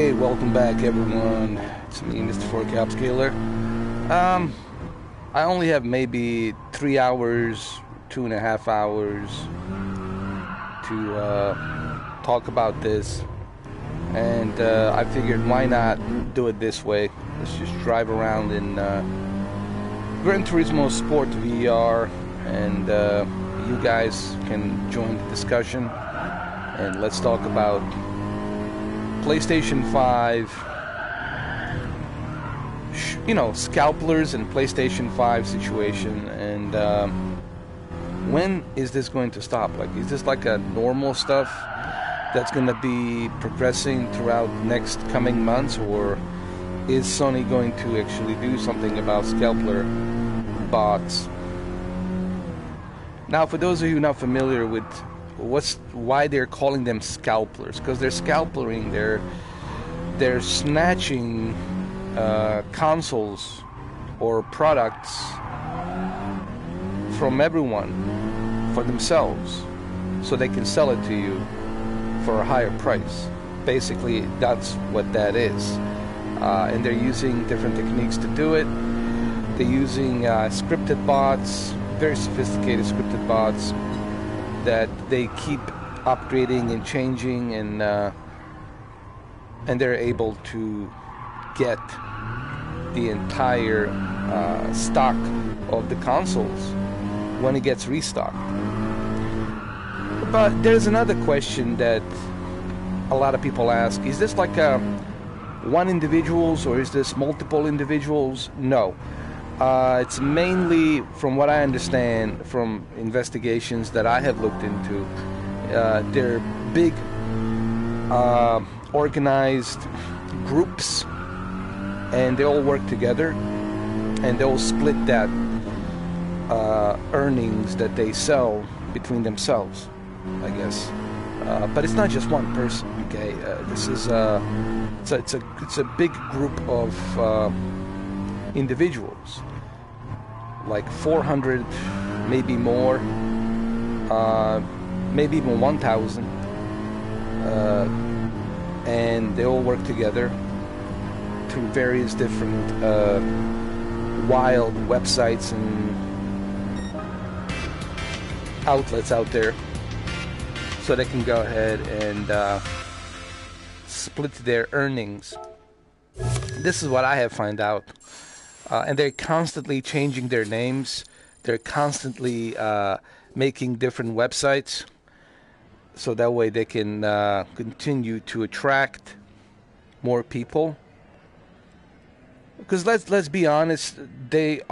Hey, welcome back everyone. It's me, Mr. 4Cap Scaler. I only have maybe 3 hours, 2.5 hours to talk about this. And I figured why not do it this way. Let's just drive around in Gran Turismo Sport VR, and you guys can join the discussion. And let's talk about PlayStation 5, scalpers and PlayStation 5 situation, and when is this going to stop? Like, is this like a normal stuff that's going to be progressing throughout next coming months, or is Sony going to actually do something about scalper bots? Now, for those of you not familiar with why they're calling them scalpers, because they're scalpering, they're snatching consoles or products from everyone for themselves so they can sell it to you for a higher price. Basically, that's what that is. And they're using different techniques to do it. They're using scripted bots, very sophisticated scripted bots that they keep upgrading and changing, and they're able to get the entire stock of the consoles when it gets restocked. But there's another question that a lot of people ask: is this like one individuals, or is this multiple individuals? No. It's mainly, from what I understand from investigations that I have looked into, they're big organized groups, and they all work together, and they'll split that earnings that they sell between themselves, I guess. But it's not just one person. Okay, this is it's a big group of individuals, like 400, maybe more, maybe even 1,000, and they all work together through various different wild websites and outlets out there, so they can go ahead and split their earnings. This is what I have found out. And they're constantly changing their names. They're constantly making different websites, so that way they can continue to attract more people. Because let's be honest, they're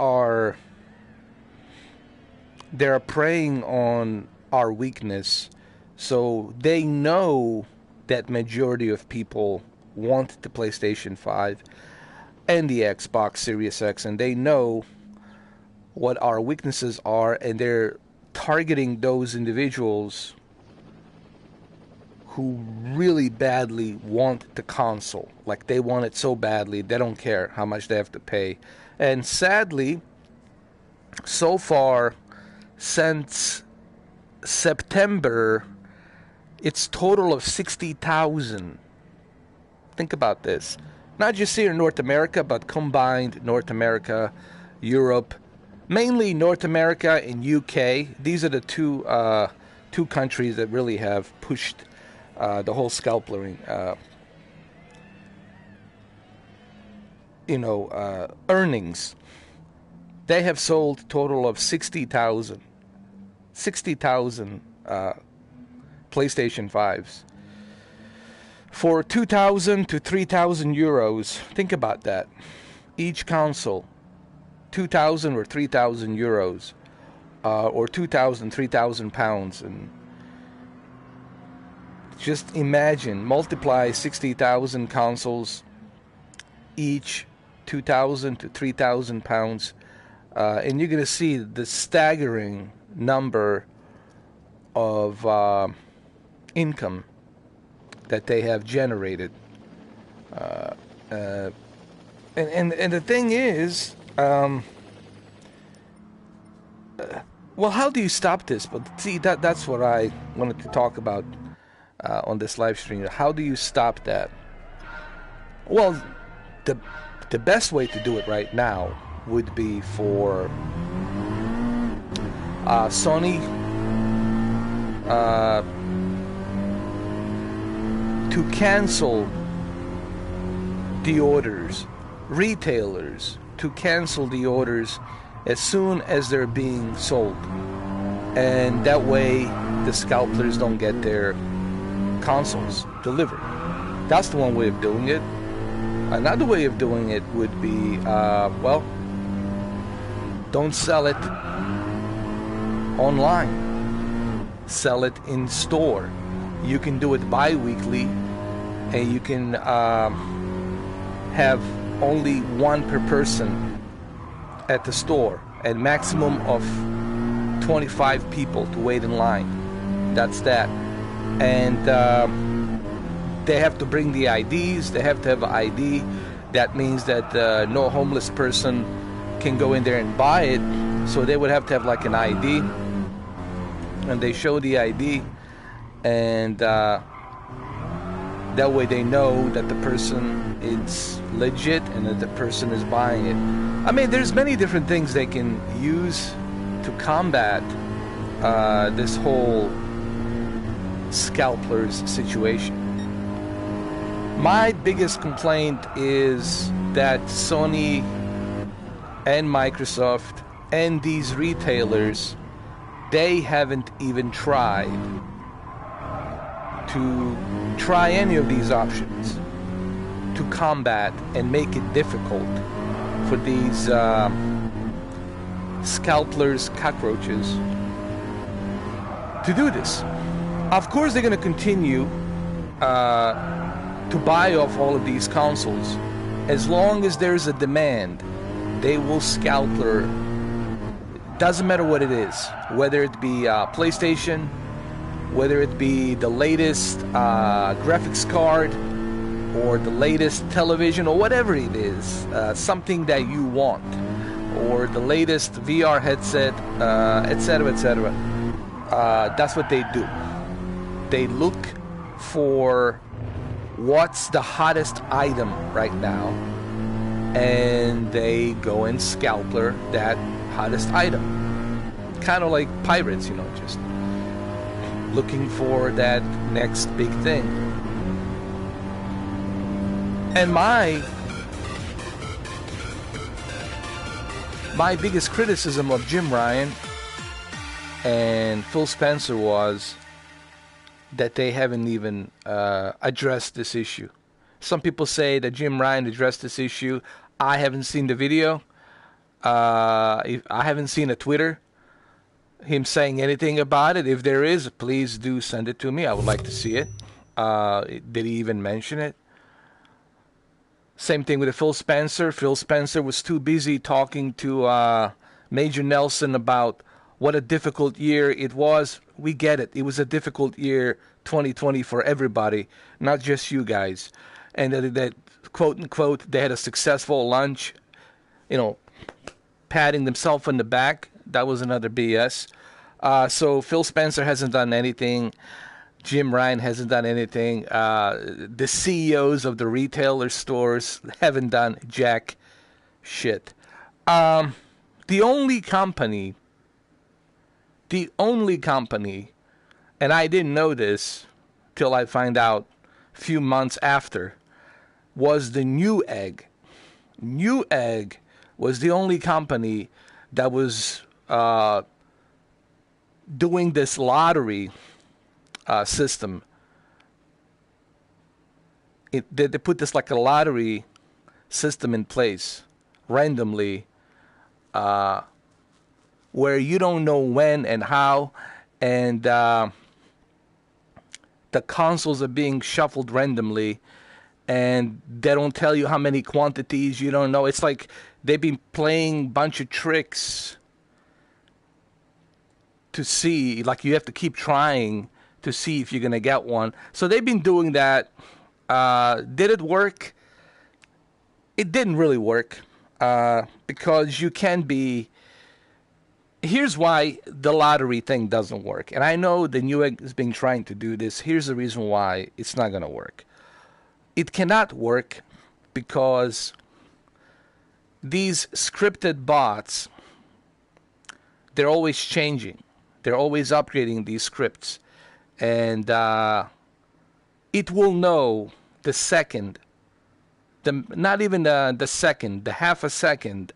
preying on our weakness. So they know that majority of people want the PlayStation 5 and the Xbox Series X, and they know what our weaknesses are, and they're targeting those individuals who really badly want the console. Like, they want it so badly, they don't care how much they have to pay. And sadly, so far, since September, it's total of 60,000. Think about this. Not just here in North America, but combined North America, Europe, mainly North America and UK. These are the two countries that really have pushed the whole scalpering, earnings. They have sold a total of 60,000 PlayStation 5s. For 2,000 to 3,000 euros, think about that. Each console, 2,000 or 3,000 euros, or 2,000, 3,000 pounds. And just imagine, multiply 60,000 consoles, each 2,000 to 3,000 pounds, and you're going to see the staggering number of income that they have generated. And the thing is, well, how do you stop this? But see, that's what I wanted to talk about on this live stream. How do you stop that? Well, the the best way to do it right now would be for Sony to cancel the orders, retailers to cancel the orders as soon as they're being sold, and that way the scalpers don't get their consoles delivered. That's the one way of doing it. Another way of doing it would be, well, don't sell it online. Sell it in store. You can do it bi-weekly, and you can have only one per person at the store, and maximum of 25 people to wait in line. That's that. And they have to bring the IDs. They have to have an ID. That means that no homeless person can go in there and buy it. So they would have to have like an ID, and they show the ID, and that way they know that the person is legit and that the person is buying it. I mean, there's many different things they can use to combat this whole scalpers situation. My biggest complaint is that Sony and Microsoft and these retailers, they haven't even tried to try any of these options to combat and make it difficult for these scalpers, cockroaches, to do this. Of course, they're going to continue to buy off all of these consoles. As long as there's a demand, they will scalper. Doesn't matter what it is, whether it be PlayStation, whether it be the latest graphics card, or the latest television, or whatever it is, something that you want, or the latest VR headset, etc., etc. That's what they do. They look for what's the hottest item right now, and they go and scalper that hottest item. Kind of like pirates, just looking for that next big thing. And my biggest criticism of Jim Ryan and Phil Spencer was that they haven't even addressed this issue. Some people say that Jim Ryan addressed this issue. I haven't seen the video. I haven't seen a Twitter, him saying anything about it. If there is, please do send it to me. I would like to see it. Did he even mention it? Same thing with Phil Spencer. Phil Spencer was too busy talking to Major Nelson about what a difficult year it was. We get it. It was a difficult year, 2020, for everybody, not just you guys. And that quote unquote, they had a successful lunch, patting themselves on the back. That was another BS. So Phil Spencer hasn't done anything. Jim Ryan hasn't done anything. The CEOs of the retailer stores haven't done jack shit. The only company, and I didn't know this till I find out a few months after, was the Newegg. Newegg was the only company that was doing this lottery system. They put this like a lottery system in place randomly, where you don't know when and how, and the consoles are being shuffled randomly, and they don't tell you how many quantities. You don't know. It's like they've been playing a bunch of tricks to see, like you have to keep trying to see if you're going to get one. So they've been doing that. Did it work? It didn't really work, because you can be... Here's why the lottery thing doesn't work. And I know the Newegg has been trying to do this. Here's the reason why it's not going to work. It cannot work because these scripted bots, they're always changing. They're always upgrading these scripts. And it will know the second, not even the second, the half a second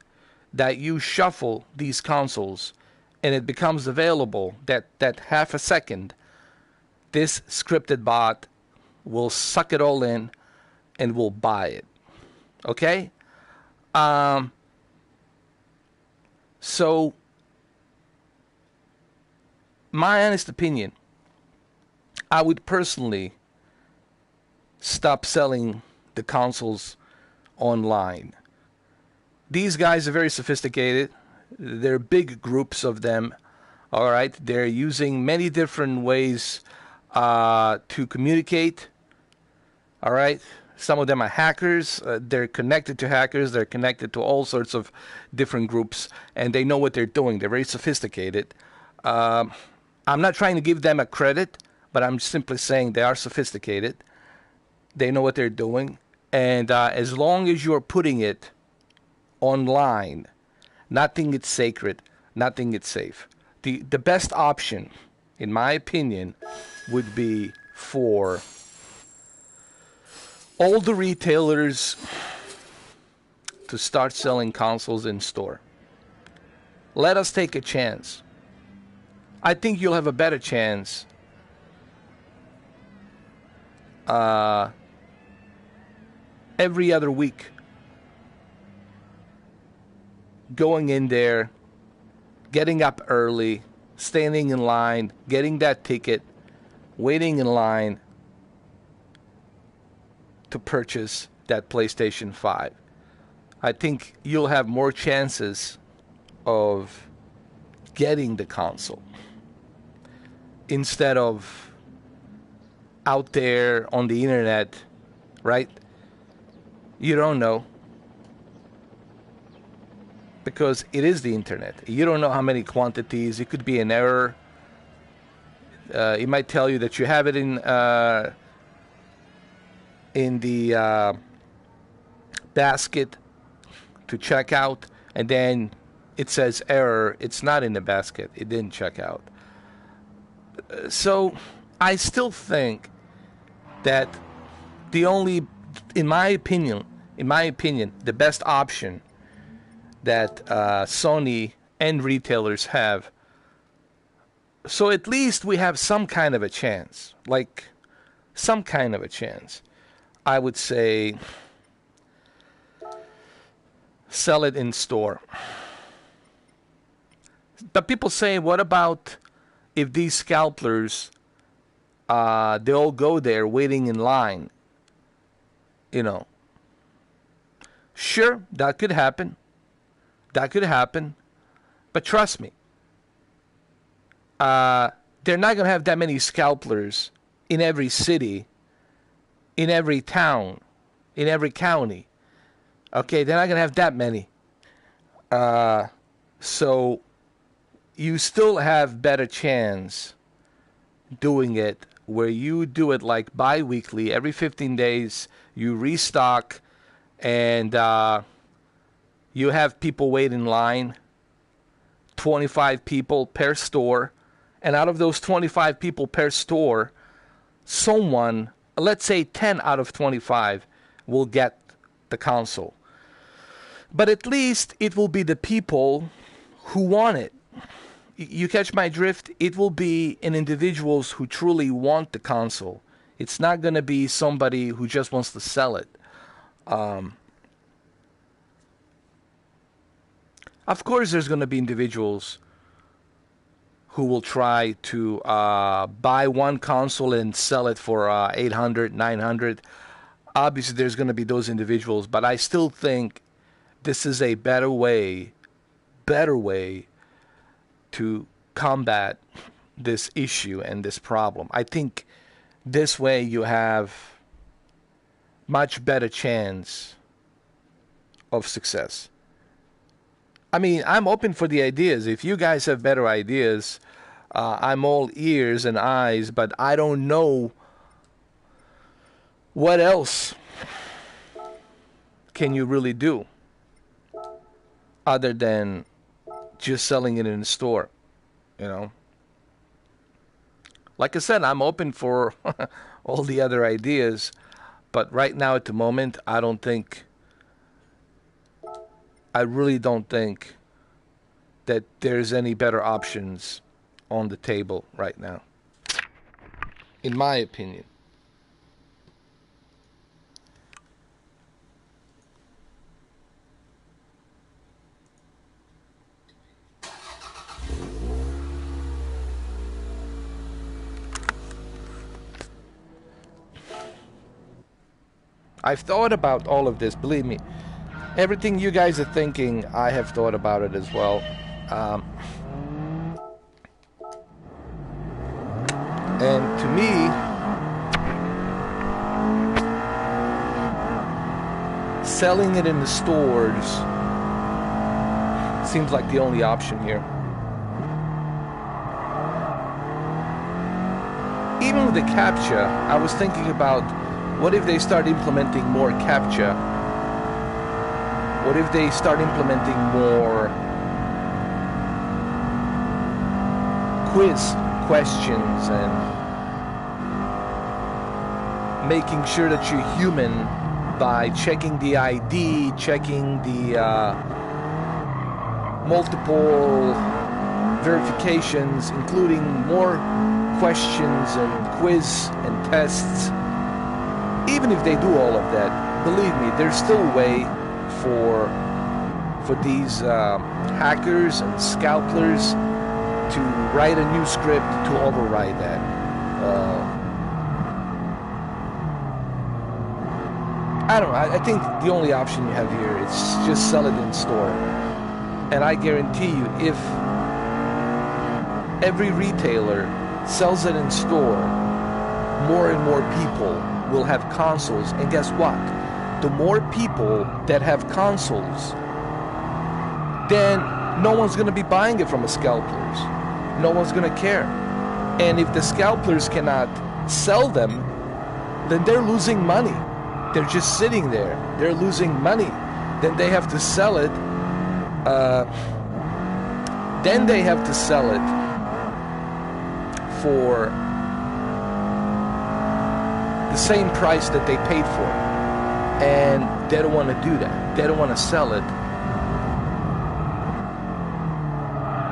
that you shuffle these consoles and it becomes available, that half a second, this scripted bot will suck it all in and will buy it. Okay? So, my honest opinion, I would personally stop selling the consoles online. These guys are very sophisticated. There are big groups of them. All right, they're using many different ways to communicate. All right, some of them are hackers. They're connected to hackers. They're connected to all sorts of different groups, and they know what they're doing. They're very sophisticated. I'm not trying to give them a credit, but I'm simply saying they are sophisticated. They know what they're doing, and as long as you're putting it online, nothing is sacred, nothing is safe. The best option, in my opinion, would be for all the retailers to start selling consoles in store. Let us take a chance. I think you'll have a better chance every other week going in there, getting up early, standing in line, getting that ticket, waiting in line to purchase that PlayStation 5. I think you'll have more chances of getting the console instead of out there on the internet, right? You don't know, because it is the internet. You don't know how many quantities. It could be an error. It might tell you that you have it in the basket to check out, and then it says error. It's not in the basket. It didn't check out. So I still think that the only, in my opinion, the best option that Sony and retailers have, so at least we have some kind of a chance, like some kind of a chance. I would say sell it in store. But people say, what about if these scalpers, they all go there waiting in line? You know, sure, that could happen. That could happen. But trust me, they're not going to have that many scalpers in every city, in every town, in every county. Okay, they're not going to have that many. So you still have better chance doing it where you do it like bi-weekly. Every 15 days you restock, and you have people wait in line, 25 people per store, and out of those 25 people per store, someone, let's say 10 out of 25, will get the console. But at least it will be the people who want it. You catch my drift? It will be in individuals who truly want the console. It's not going to be somebody who just wants to sell it. Of course, there's going to be individuals who will try to buy one console and sell it for 800, 900. Obviously, there's going to be those individuals, but I still think this is a better way to combat this issue and this problem. I think this way you have much better chance of success. I mean, I'm open for the ideas. If you guys have better ideas, I'm all ears and eyes, but I don't know what else can you really do other than just selling it in the store, you know? Like I said, I'm open for all the other ideas, but right now at the moment, I really don't think that there's any better options on the table right now, in my opinion. I've thought about all of this, believe me. Everything you guys are thinking, I have thought about it as well. And to me, selling it in the stores seems like the only option here. Even with the CAPTCHA, I was thinking about, what if they start implementing more CAPTCHA? What if they start implementing more quiz questions and making sure that you're human by checking the ID, checking the multiple verifications, including more questions and quiz and tests. Even if they do all of that, believe me, there's still a way for these hackers and scalpers to write a new script to override that. I don't know. I think the only option you have here is just sell it in store. And I guarantee you, if every retailer sells it in store, more and more people will have consoles. And guess what? The more people that have consoles, then no one's going to be buying it from the scalpers. No one's going to care. And if the scalpers cannot sell them, then they're losing money. They're just sitting there. They're losing money. Then they have to sell it. Then they have to sell it for the same price that they paid for it. And they don't want to do that. They don't want to sell it.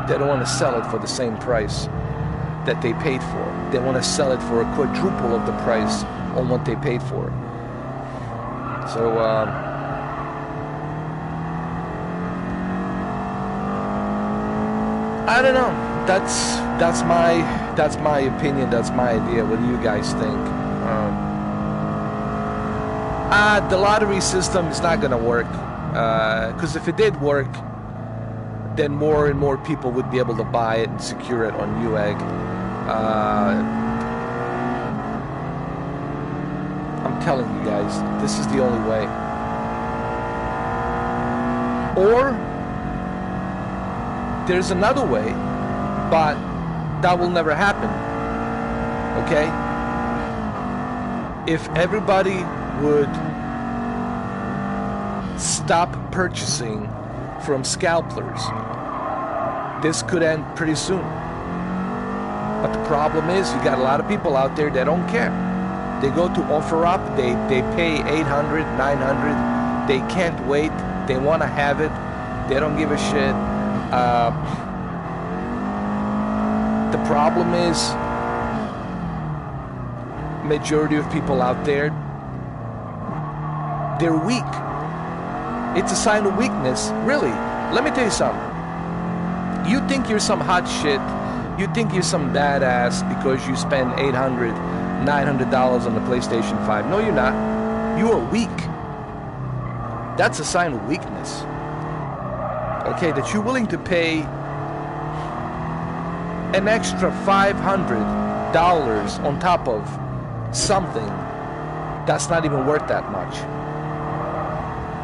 They don't want to sell it for the same price that they paid for it. They want to sell it for a quadruple of the price on what they paid for it. So, I don't know. That's my opinion. That's my idea. What do you guys think? The lottery system is not going to work, because if it did work, then more and more people would be able to buy it and secure it on Newegg. I'm telling you guys, this is the only way. Or there's another way, but that will never happen. Okay? If everybody would stop purchasing from scalpers, this could end pretty soon. But the problem is, you got a lot of people out there that don't care. They go to OfferUp, they pay $800, $900, they can't wait, they want to have it, they don't give a shit. The problem is, majority of people out there, they're weak. It's a sign of weakness, really. Let me tell you something. You think you're some hot shit, you think you're some badass because you spend $800, $900 on the PlayStation 5. No, you're not. You are weak. That's a sign of weakness. Okay, that you're willing to pay an extra $500 on top of something that's not even worth that much.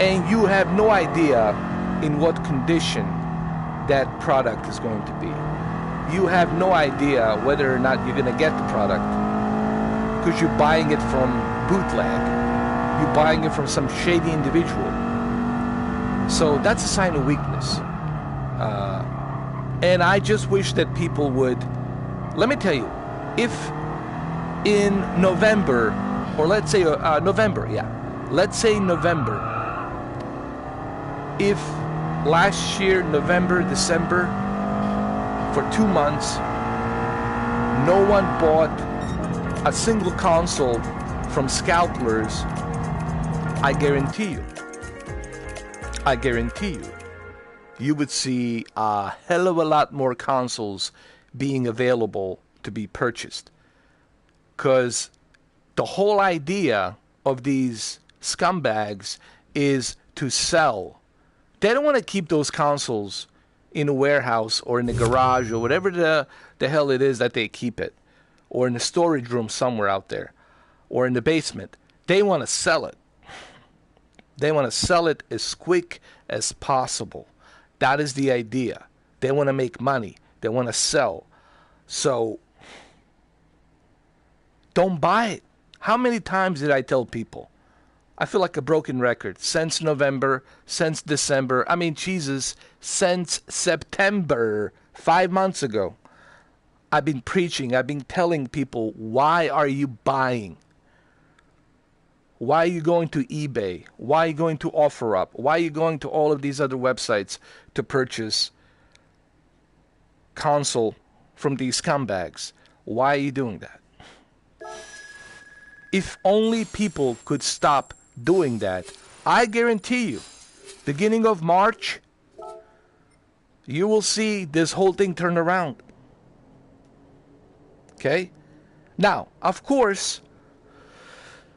And you have no idea in what condition that product is going to be. You have no idea whether or not you're going to get the product, because you're buying it from bootleg. You're buying it from some shady individual. So that's a sign of weakness. And I just wish that people would, let me tell you, if in November, or let's say November, let's say November, if last year, November, December, for 2 months, no one bought a single console from Scalpers, I guarantee you, you would see a hell of a lot more consoles being available to be purchased. Because the whole idea of these scumbags is to sell. They don't want to keep those consoles in a warehouse or in a garage or whatever the hell it is that they keep it. Or in a storage room somewhere out there. Or in the basement. They want to sell it. They want to sell it as quick as possible. That is the idea. They want to make money. They want to sell. So, don't buy it. How many times did I tell people? I feel like a broken record. Since November, since December, I mean, Jesus, since September, 5 months ago, I've been preaching, I've been telling people, why are you buying? Why are you going to eBay? Why are you going to OfferUp? Why are you going to all of these other websites to purchase console from these scumbags? Why are you doing that? If only people could stop doing that, I guarantee you, beginning of March, you will see this whole thing turn around. Okay? Now, of course,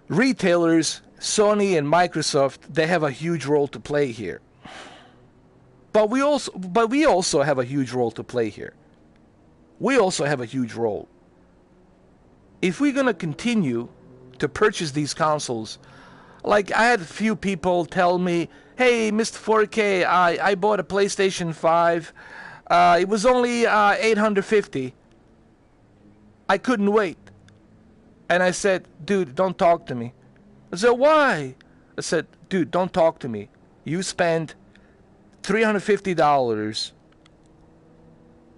retailers, Sony and Microsoft, they have a huge role to play here. But we also have a huge role to play here. We also have a huge role. If we're going to continue to purchase these consoles, like I had a few people tell me, hey, Mr. 4K, I bought a PlayStation 5. It was only $850. I couldn't wait. And I said, dude, don't talk to me. I said, why? I said, dude, don't talk to me. You spent $350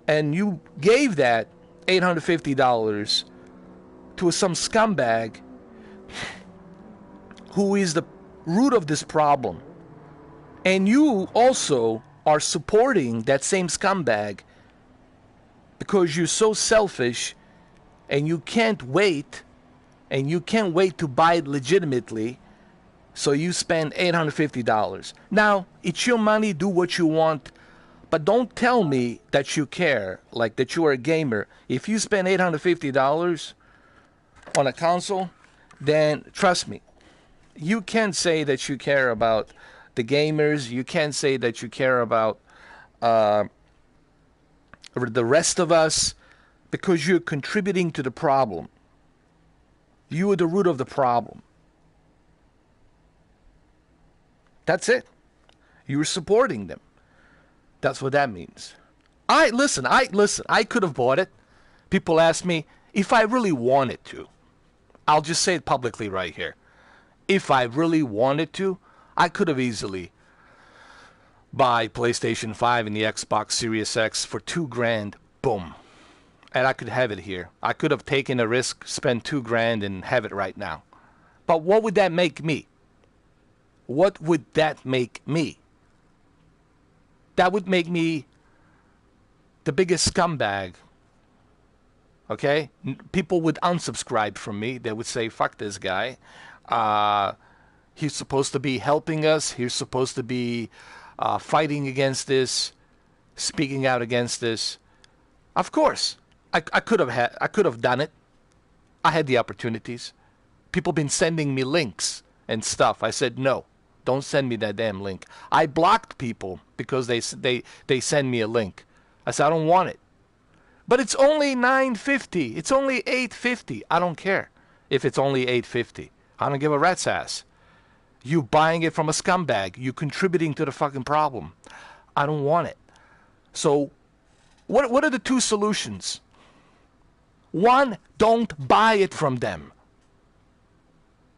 and you gave that $850 to some scumbag who is the root of this problem. And you also are supporting that same scumbag because you're so selfish and you can't wait to buy it legitimately, so you spend $850. Now, it's your money, do what you want, but don't tell me that you care, like that you are a gamer. If you spend $850 on a console, then trust me, you can't say that you care about the gamers, you can't say that you care about the rest of us, because you're contributing to the problem. You are the root of the problem. That's it. You're supporting them. That's what that means. I could have bought it. People ask me if I really wanted to. I'll just say it publicly right here. If I really wanted to, I could have easily buy PlayStation 5 and the Xbox Series X for $2,000. Boom. And I could have it here. I could have taken a risk, spent $2,000 and have it right now. But what would that make me? What would that make me? That would make me the biggest scumbag. Okay? People would unsubscribe from me. They would say, fuck this guy. He's supposed to be helping us. He's supposed to be fighting against this, speaking out against this. Of course. I could have done it. I had the opportunities. People been sending me links and stuff. I said no, don't send me that damn link. I blocked people because they send me a link. I said I don't want it. But it's only $9.50. It's only $8.50. I don't care if it's only $8.50. I don't give a rat's ass. You buying it from a scumbag. You contributing to the fucking problem. I don't want it. So, what are the two solutions? One, don't buy it from them.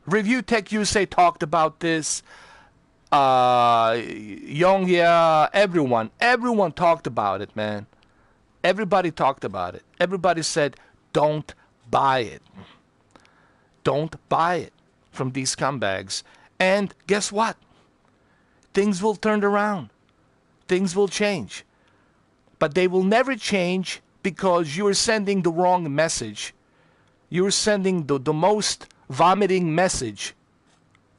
Review Tech USA talked about this. Yongya, everyone talked about it, man. Everybody talked about it. Everybody said, don't buy it. Don't buy it from these scumbags. And guess what? Things will turn around. Things will change. But they will never change because you're sending the wrong message. You're sending the most vomiting message,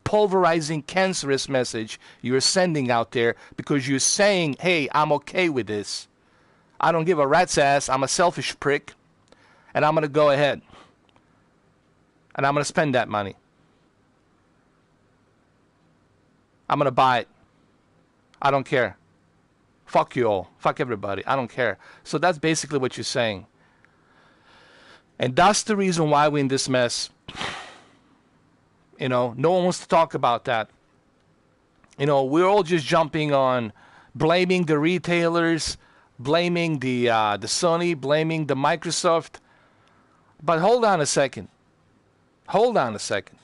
pulverizing, cancerous message you're sending out there because you're saying, hey, I'm okay with this. I don't give a rat's ass. I'm a selfish prick. And I'm going to go ahead. And I'm going to spend that money. I'm going to buy it. I don't care. Fuck you all. Fuck everybody. I don't care. So that's basically what you're saying. And that's the reason why we're in this mess. You know, no one wants to talk about that. You know, we're all just jumping on blaming the retailers, blaming the Sony, blaming the Microsoft. But hold on a second. Hold on a second.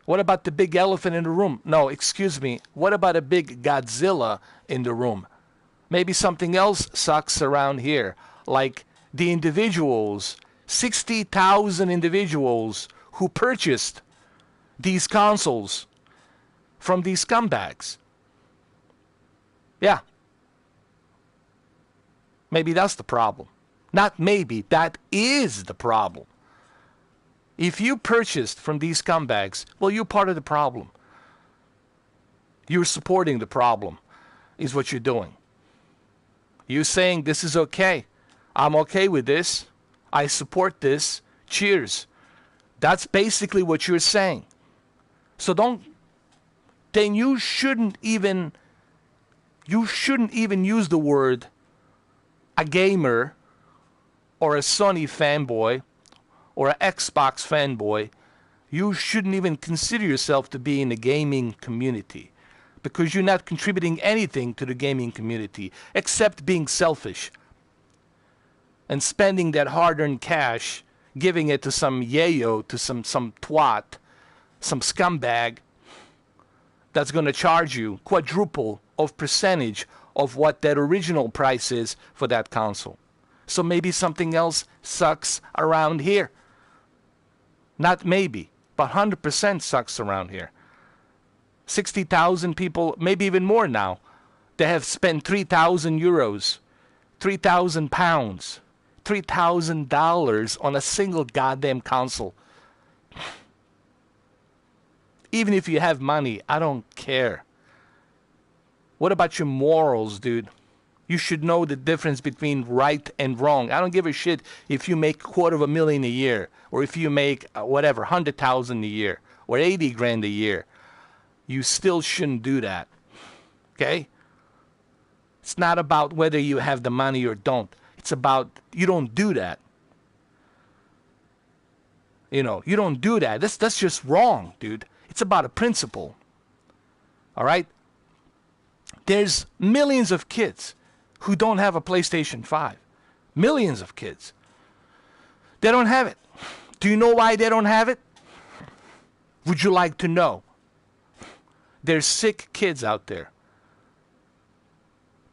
What about the big elephant in the room? No, excuse me. What about a big Godzilla in the room? Maybe something else sucks around here, like the individuals, 60,000 individuals who purchased these consoles from these scumbags. Yeah. Maybe that's the problem. Not maybe, that is the problem. If you purchased from these scumbags, well, you're part of the problem. You're supporting the problem, is what you're doing. You're saying this is okay. I'm okay with this. I support this. Cheers. That's basically what you're saying. So then you shouldn't even use the word a gamer or a Sony fanboy or an Xbox fanboy. You shouldn't even consider yourself to be in the gaming community because you're not contributing anything to the gaming community except being selfish and spending that hard-earned cash, giving it to some yayo, to some twat, some scumbag that's going to charge you quadruple of percentage of what that original price is for that console. So maybe something else sucks around here. Not maybe, but 100% sucks around here. 60,000 people, maybe even more now, they have spent 3,000 euros, 3,000 pounds, $3,000 on a single goddamn console. Even if you have money, I don't care. What about your morals, dude? You should know the difference between right and wrong. I don't give a shit if you make $250,000 a year, or if you make whatever, 100,000 a year, or 80 grand a year. You still shouldn't do that. Okay? It's not about whether you have the money or don't. It's about you don't do that. You know, you don't do that. That's just wrong, dude. It's about a principle. All right? There's millions of kids who don't have a PlayStation 5. Millions of kids. They don't have it. Do you know why they don't have it? Would you like to know? There's sick kids out there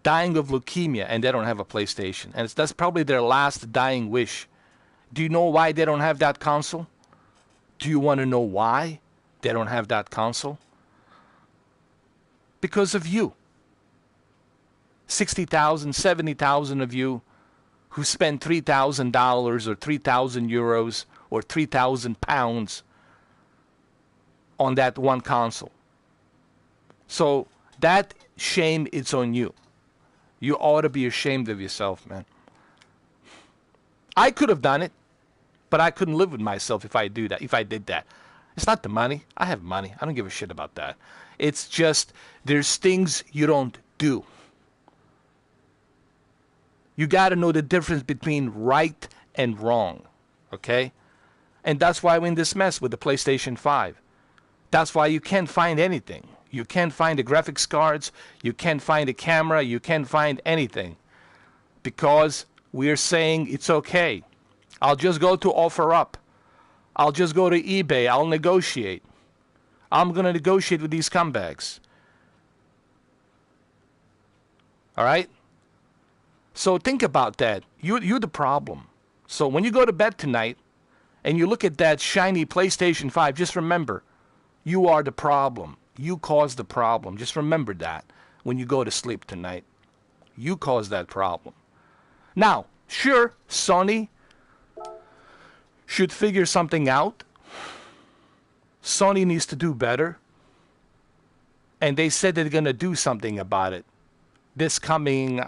dying of leukemia and they don't have a PlayStation. And that's probably their last dying wish. Do you know why they don't have that console? Do you want to know why they don't have that console? Because of you. 60,000, 70,000 of you who spend $3,000 or 3,000 euros or 3,000 pounds on that one console. So that shame is on you. You ought to be ashamed of yourself, man. I could have done it, but I couldn't live with myself if I did that. It's not the money. I have money. I don't give a shit about that. It's just there's things you don't do. You got to know the difference between right and wrong, okay? And that's why we're in this mess with the PlayStation 5. That's why you can't find anything. You can't find the graphics cards. You can't find a camera. You can't find anything. Because we're saying it's okay. I'll just go to OfferUp. I'll just go to eBay. I'll negotiate. I'm going to negotiate with these scumbags. All right? So think about that. You're the problem. So when you go to bed tonight and you look at that shiny PlayStation 5, just remember, you are the problem. You caused the problem. Just remember that when you go to sleep tonight. You caused that problem. Now, sure, Sony should figure something out. Sony needs to do better. And they said they're going to do something about it this coming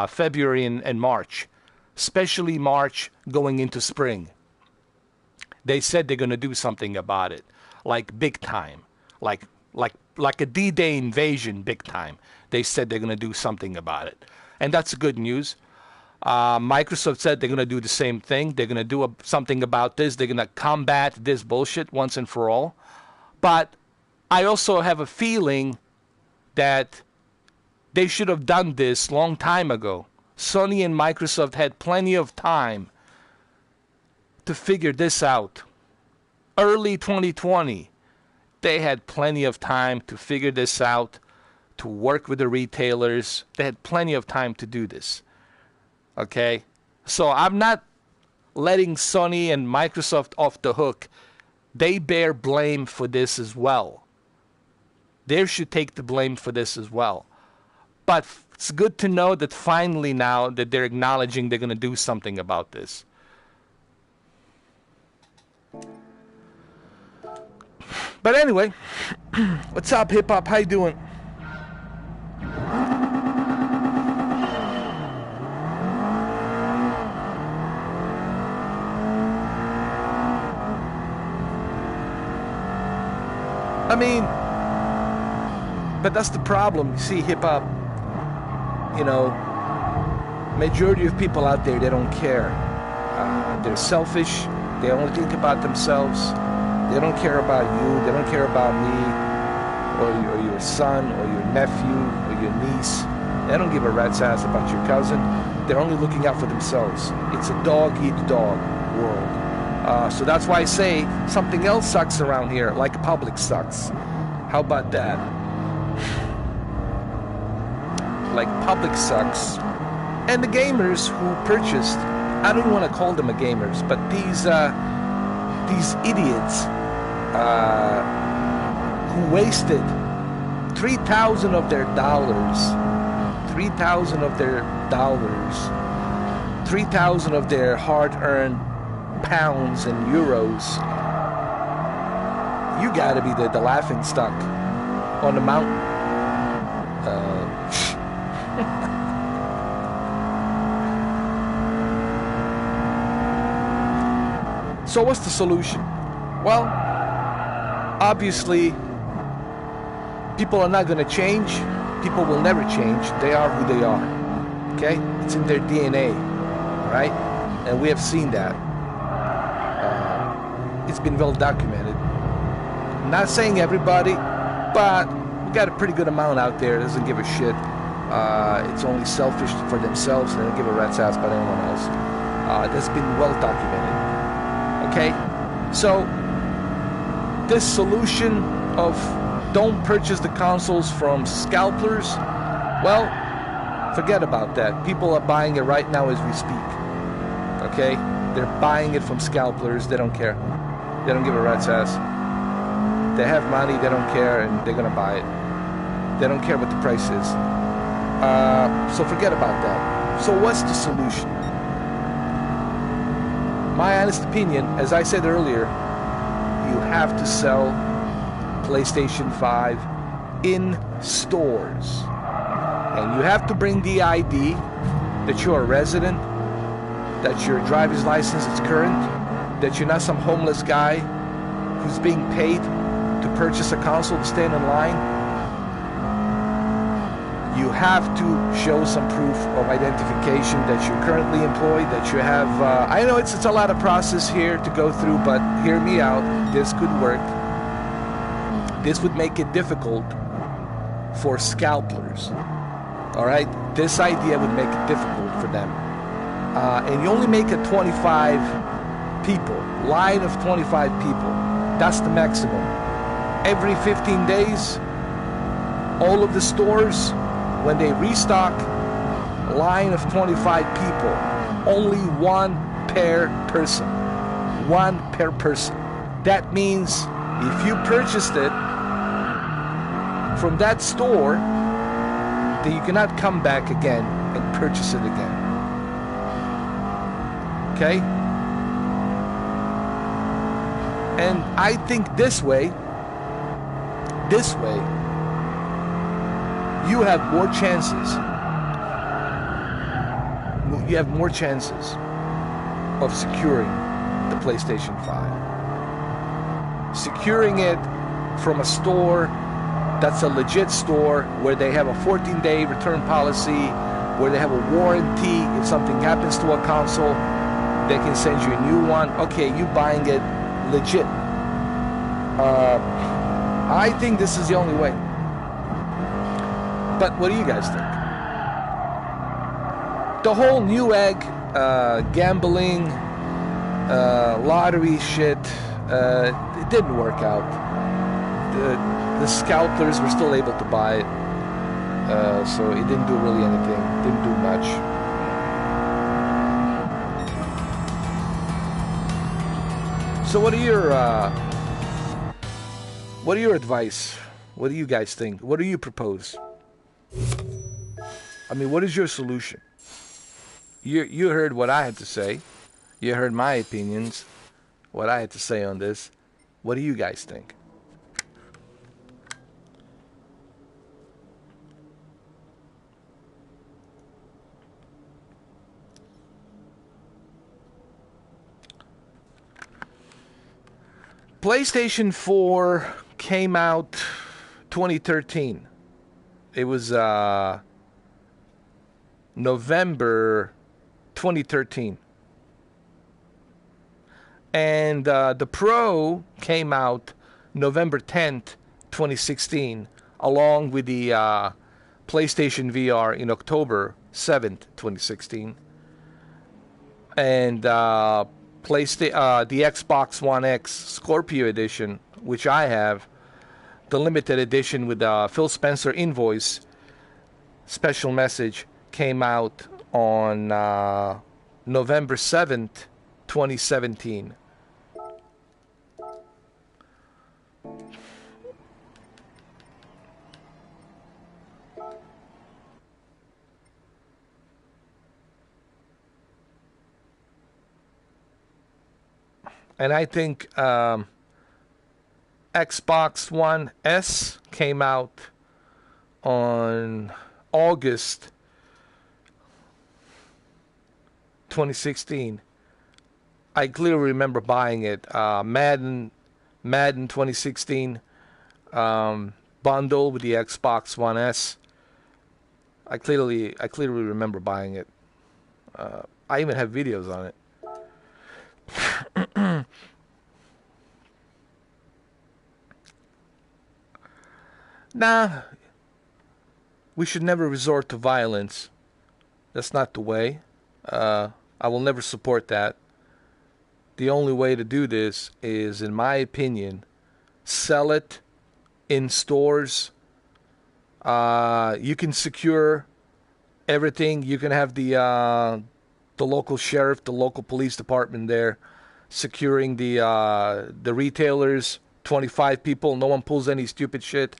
February and March, especially March going into spring. They said they're going to do something about it, like big time, like a D-Day invasion, big time. They said they're going to do something about it, and that's good news. Microsoft said they're going to do the same thing. They're going to do something about this. They're going to combat this bullshit once and for all. But I also have a feeling that they should have done this long time ago. Sony and Microsoft had plenty of time to figure this out. Early 2020, they had plenty of time to figure this out, to work with the retailers. They had plenty of time to do this. Okay? So I'm not letting Sony and Microsoft off the hook. They bear blame for this as well. They should take the blame for this as well. But it's good to know that finally now that they're acknowledging they're going to do something about this. But anyway, what's up, hip hop? How you doing? I mean, but that's the problem. You see, hip hop, you know, majority of people out there, they don't care. They're selfish. They only think about themselves. They don't care about you. They don't care about me or your son or your nephew or your niece. They don't give a rat's ass about your cousin. They're only looking out for themselves. It's a dog-eat-dog world. So that's why I say something else sucks around here, like public sucks. How about that? Like public sucks. And the gamers who purchased, I don't want to call them a gamers, but these idiots who wasted 3,000 of their dollars, 3,000 of their dollars, 3,000 of their hard-earned pounds and euros. You gotta be the laughing stock on the mountain. So what's the solution? Well, obviously, people are not going to change. People will never change. They are who they are. Okay? It's in their DNA, right? And we have seen that. It's been well documented. I'm not saying everybody, but we got a pretty good amount out there that doesn't give a shit. It's only selfish for themselves. They don't give a rat's ass about anyone else. That's been well documented. Okay, so this solution of don't purchase the consoles from scalpers, well, forget about that. People are buying it right now as we speak. Okay, they're buying it from scalpers. They don't care. They don't give a rat's ass. They have money. They don't care, and they're gonna buy it. They don't care what the price is. So forget about that. So what's the solution? My honest opinion, as I said earlier, you have to sell PlayStation 5 in stores. And you have to bring the ID that you're a resident, that your driver's license is current, that you're not some homeless guy who's being paid to purchase a console to stand in line. You have to show some proof of identification that you're currently employed, that you have... I know it's a lot of process here to go through, but hear me out. This could work. This would make it difficult for scalpers. All right? This idea would make it difficult for them. And you only make a 25 people, line of 25 people. That's the maximum. Every 15 days, all of the stores... when they restock, line of 25 people, only one per person. One per person. That means if you purchased it from that store, then you cannot come back again and purchase it again. Okay? And I think this way, you have more chances. You have more chances of securing the PlayStation 5. Securing it from a store that's a legit store where they have a 14-day return policy, where they have a warranty. If something happens to a console, they can send you a new one. Okay, you buying it legit. I think this is the only way. But what do you guys think? The whole Newegg gambling, lottery shit, it didn't work out. The scalpers were still able to buy it, so it didn't do really anything. Didn't do much. So what are your advice? What do you guys think? What do you propose? I mean, what is your solution? You heard what I had to say. You heard my opinions, what I had to say on this. What do you guys think? PlayStation 4 came out 2013. It was November 2013. And the Pro came out November 10th, 2016, along with the PlayStation VR in October 7th, 2016. And the Xbox One X Scorpio Edition, which I have, the limited edition with the Phil Spencer invoice special message, came out on November 7th, 2017. And I think Xbox One S came out on August 2016. I clearly remember buying it. Madden 2016 bundle with the Xbox One S. I clearly remember buying it. I even have videos on it. Nah, we should never resort to violence. That's not the way. I will never support that. The only way to do this is, in my opinion, sell it in stores. You can secure everything. You can have the local sheriff, the local police department there securing the retailers. 25 people. No one pulls any stupid shit.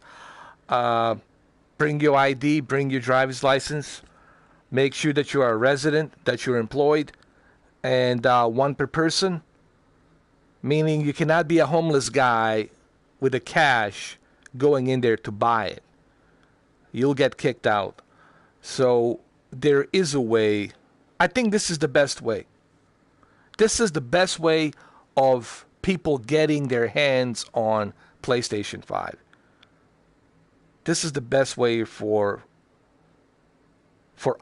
Bring your ID, bring your driver's license. Make sure that you are a resident, that you're employed, and one per person. Meaning you cannot be a homeless guy with the cash going in there to buy it. You'll get kicked out. So there is a way. I think this is the best way. This is the best way of people getting their hands on PlayStation 5. This is the best way for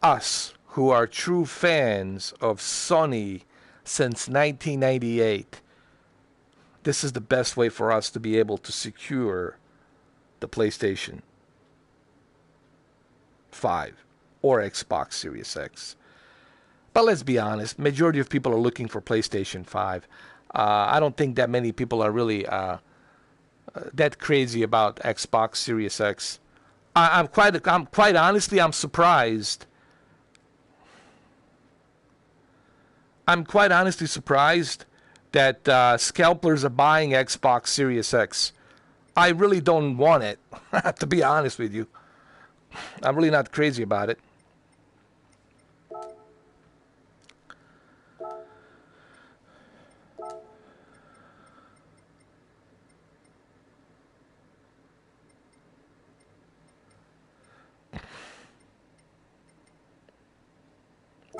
us who are true fans of Sony since 1998. This is the best way for us to be able to secure the PlayStation 5 or Xbox Series X. But let's be honest, majority of people are looking for PlayStation 5. I don't think that many people are really that crazy about Xbox Series X. I'm quite honestly, I'm surprised I'm quite honestly surprised that scalpers are buying Xbox Series X. I really don't want it, to be honest with you. I'm really not crazy about it.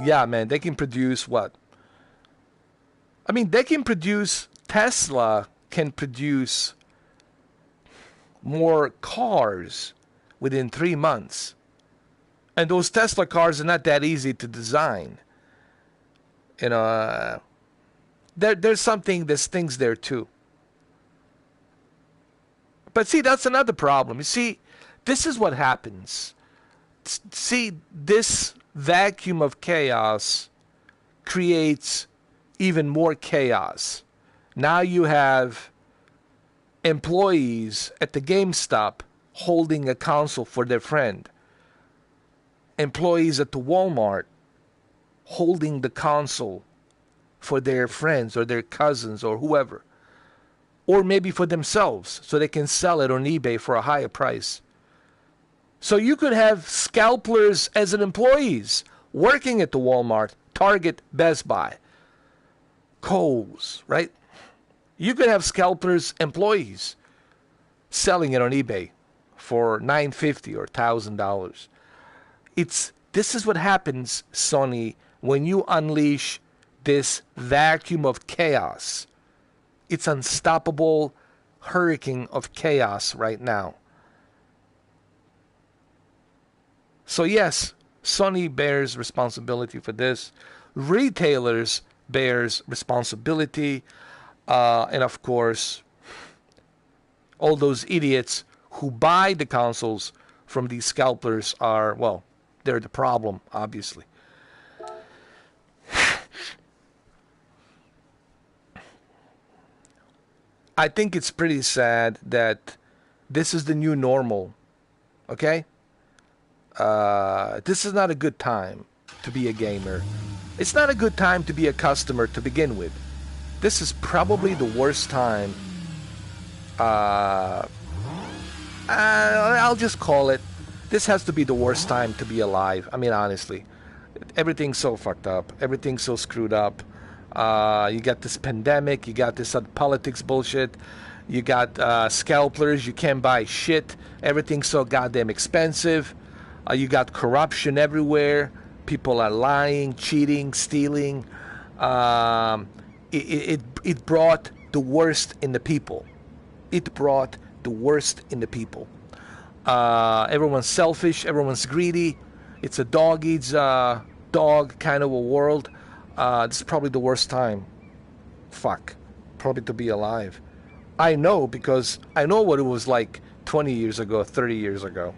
Yeah, man, they can produce what? I mean, they can produce, Tesla can produce more cars within 3 months. And those Tesla cars are not that easy to design. You know, there's things there too. But see, that's another problem. You see, this is what happens. See, this vacuum of chaos creates even more chaos. Now you have employees at the GameStop holding a console for their friend. Employees at the Walmart holding the console for their friends or their cousins or whoever. Or maybe for themselves so they can sell it on eBay for a higher price. So you could have scalpers as an employees working at the Walmart, Target, Best Buy, Kohl's, right? You could have scalpers employees selling it on eBay for $950 or $1,000. This is what happens, Sony, when you unleash this vacuum of chaos. It's unstoppable hurricane of chaos right now. So yes, Sony bears responsibility for this. Retailers bears responsibility. And of course, all those idiots who buy the consoles from these scalpers are, well, they're the problem, obviously. I think it's pretty sad that this is the new normal, okay? This is not a good time to be a gamer. It's not a good time to be a customer to begin with. This is probably the worst time. I'll just call it. This has to be the worst time to be alive. I mean, honestly. Everything's so fucked up. Everything's so screwed up. You got this pandemic. You got this politics bullshit. You got scalpers. You can't buy shit. Everything's so goddamn expensive. You got corruption everywhere. People are lying, cheating, stealing. It brought the worst in the people. It brought the worst in the people. Everyone's selfish. Everyone's greedy. It's a dog eats dog kind of a world. This is probably the worst time. Fuck. Probably to be alive. I know, because I know what it was like 20 years ago, 30 years ago.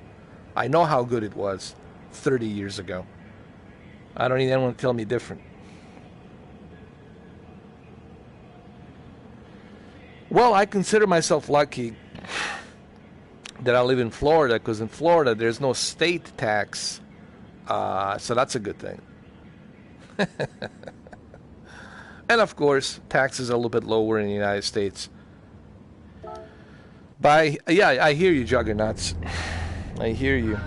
I know how good it was 30 years ago. I don't need anyone to tell me different. Well, I consider myself lucky that I live in Florida, because in Florida there's no state tax. So that's a good thing. And of course, taxes are a little bit lower in the United States. But I hear you, Juggernauts. I hear you.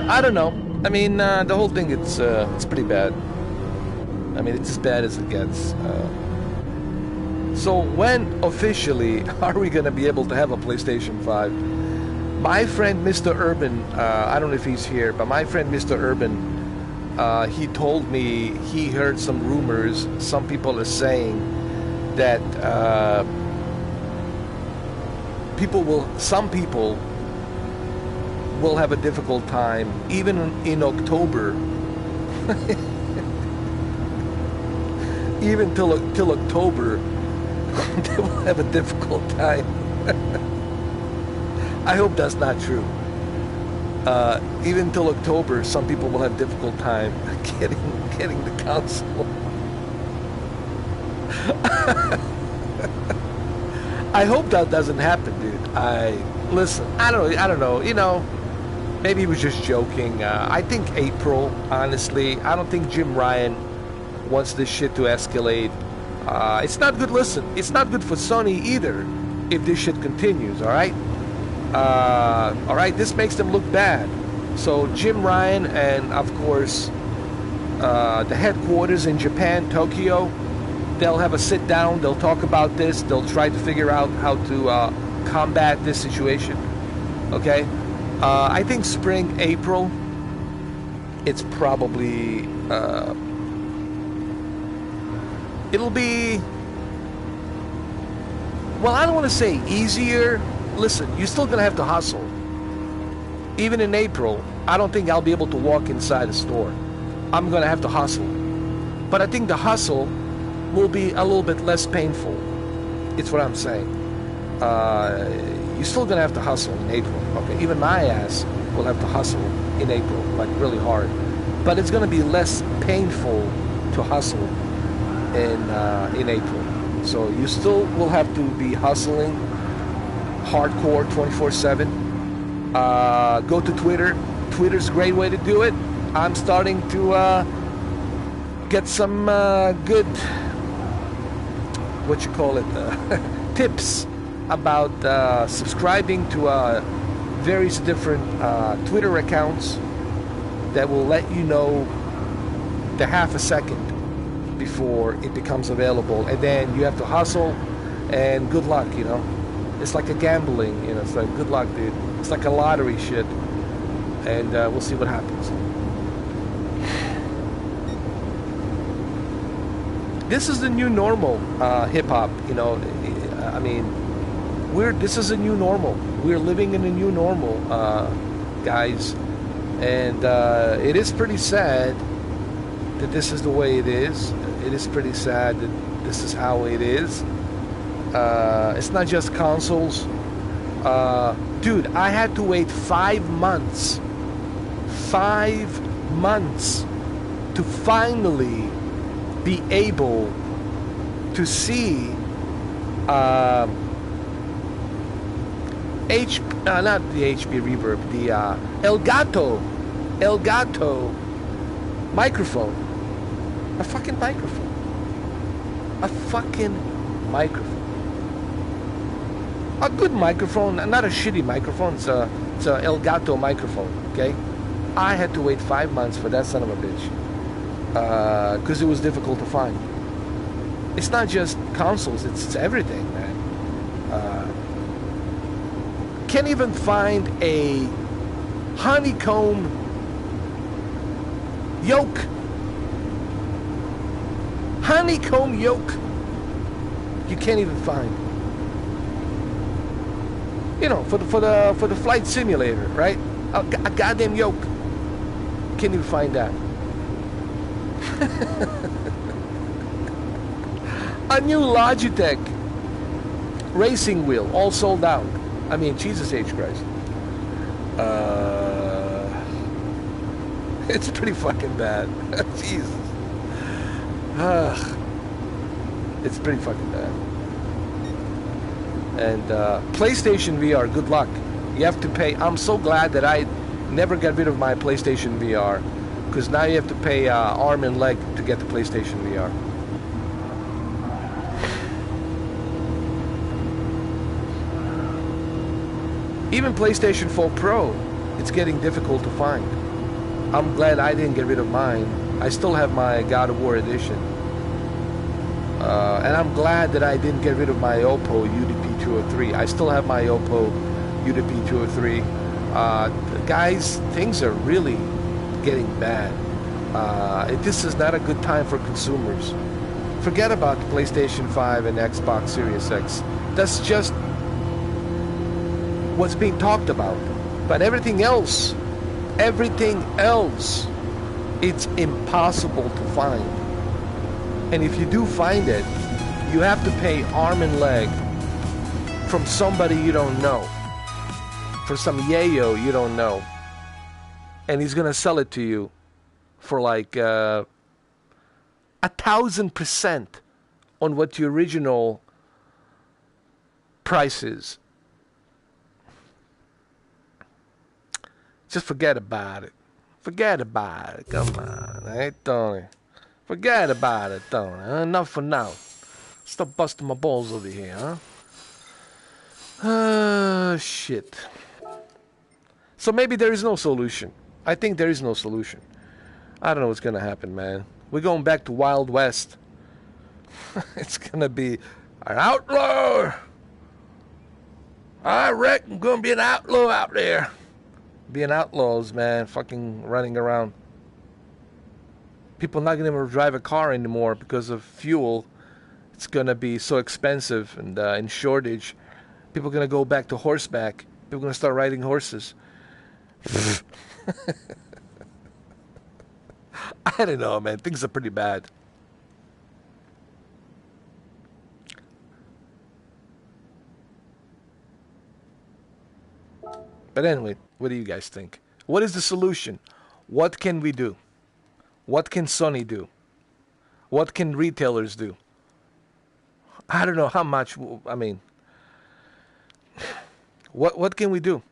I don't know. I mean, the whole thing, it's pretty bad. I mean, it's as bad as it gets. So when officially are we going to be able to have a PlayStation 5? My friend Mr. Urban, I don't know if he's here, but my friend Mr. Urban, he told me he heard some rumors. Some people are saying that some people will have a difficult time, even in October. Even till October, they will have a difficult time. I hope that's not true. Even till October, some people will have difficult time getting the console. I hope that doesn't happen, dude. Listen. I don't know. You know, maybe he was just joking. I think April, honestly. I don't think Jim Ryan wants this shit to escalate. It's not good. Listen, it's not good for Sony either if this shit continues. All right. All right. This makes them look bad. So Jim Ryan and of course the headquarters in Japan, Tokyo, they'll have a sit down. They'll talk about this. They'll try to figure out how to combat this situation. Okay. I think spring, April. It's probably. It'll be, well, I don't want to say easier. Listen, you're still going to have to hustle. Even in April, I don't think I'll be able to walk inside a store. I'm going to have to hustle. But I think the hustle will be a little bit less painful. It's what I'm saying. You're still going to have to hustle in April. Okay, even my ass will have to hustle in April, like really hard. But it's going to be less painful to hustle in April. So you still will have to be hustling hardcore 24/7. Go to Twitter. Twitter's a great way to do it. I'm starting to get some good, what you call it, tips about subscribing to various different Twitter accounts that will let you know the half a second before it becomes available, and then you have to hustle and good luck, you know. It's like a gambling, you know. It's like good luck, dude. It's like a lottery shit, and we'll see what happens. This is the new normal, hip-hop, you know. I mean, this is a new normal. We're living in a new normal, guys, and it is pretty sad that this is the way it is. It is pretty sad that this is how it is. It's not just consoles. Dude, I had to wait 5 months. 5 months to finally be able to see not the HP Reverb, the Elgato microphone. A fucking microphone. A fucking microphone. A good microphone, not a shitty microphone. It's a Elgato microphone, okay? I had to wait 5 months for that son of a bitch. Because it was difficult to find. It's not just consoles, it's everything, man. Can't even find a honeycomb yoke. Honeycomb yoke. You can't even find. You know, for the flight simulator, right? A goddamn yoke. Can't even find that. A new Logitech racing wheel, all sold out. I mean, Jesus H. Christ. It's pretty fucking bad. Jesus. It's pretty fucking bad. And PlayStation VR, good luck. You have to pay. I'm so glad that I never got rid of my PlayStation VR, because now you have to pay arm and leg to get the PlayStation VR. Even PlayStation 4 Pro, it's getting difficult to find. I'm glad I didn't get rid of mine. I still have my God of War edition. And I'm glad that I didn't get rid of my Oppo UDP-203. I still have my Oppo UDP-203. Guys, things are really getting bad. This is not a good time for consumers. Forget about the PlayStation 5 and Xbox Series X. That's just what's being talked about. But everything else, it's impossible to find. And if you do find it, you have to pay arm and leg from somebody you don't know, for some yayo you don't know, and he's gonna sell it to you for like 1,000% on what the original price is. Just forget about it. Forget about it. Come on, hey Tony. Forget about it, Tony. Enough for now. Stop busting my balls over here, huh? Shit. So maybe there is no solution. I think there is no solution. I don't know what's gonna happen, man. We're going back to Wild West. It's gonna be an outlaw. I reckon I'm gonna be an outlaw out there. Being outlaws, man. Fucking running around. People not gonna be able to drive a car anymore because of fuel. It's gonna be so expensive and in shortage. People are gonna go back to horseback. People are gonna start riding horses. I don't know, man. Things are pretty bad. But anyway, what do you guys think? What is the solution? What can we do? What can Sony do? What can retailers do? I don't know how much. I mean, what can we do?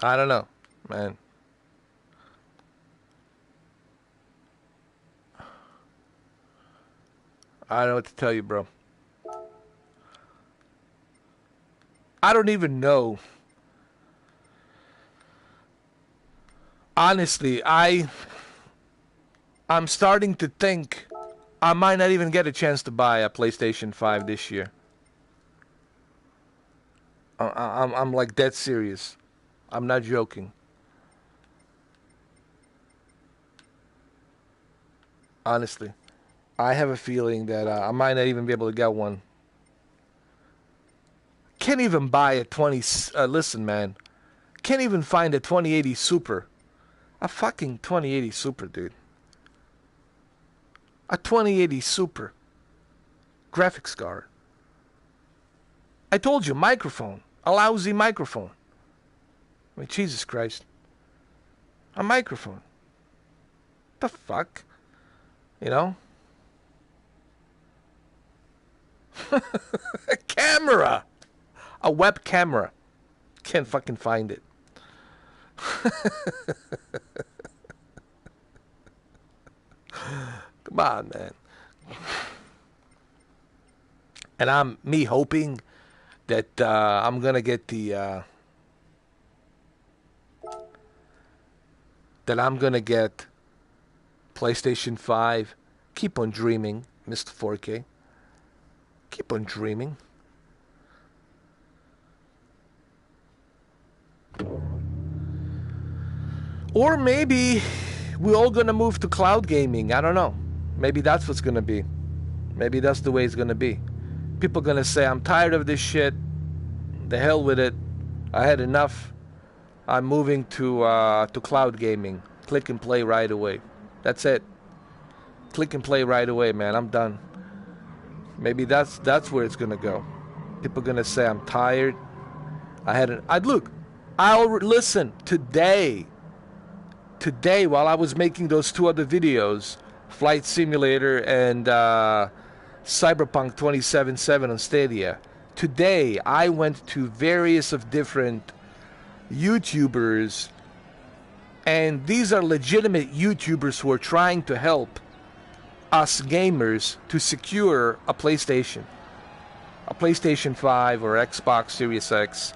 I don't know, man. I don't know what to tell you, bro. I don't even know. Honestly, I'm starting to think I might not even get a chance to buy a PlayStation 5 this year. I'm like dead serious. I'm not joking. Honestly, I have a feeling that I might not even be able to get one. Can't even buy a 20. Listen, man. Can't even find a 2080 Super. A fucking 2080 Super, dude. A 2080 Super. Graphics card. I told you, microphone. A lousy microphone. I mean, Jesus Christ. A microphone. The fuck? You know? A camera! A web camera. Can't fucking find it. Come on, man. And I'm hoping that I'm gonna get the that I'm gonna get PlayStation 5. Keep on dreaming, Mr. 4K. Keep on dreaming. Or maybe we're all gonna move to cloud gaming. I don't know. Maybe that's what's gonna be. Maybe that's the way it's gonna be. People gonna say, I'm tired of this shit. The hell with it. I had enough. I'm moving to cloud gaming. Click and play right away. That's it. Click and play right away, man. I'm done. Maybe that's where it's gonna go. People gonna say, I'm tired. I'll listen today. Today, while I was making those two other videos, Flight Simulator and Cyberpunk 2077 on Stadia, today I went to various of different YouTubers, and these are legitimate YouTubers who are trying to help us gamers to secure a PlayStation 5 or Xbox Series X.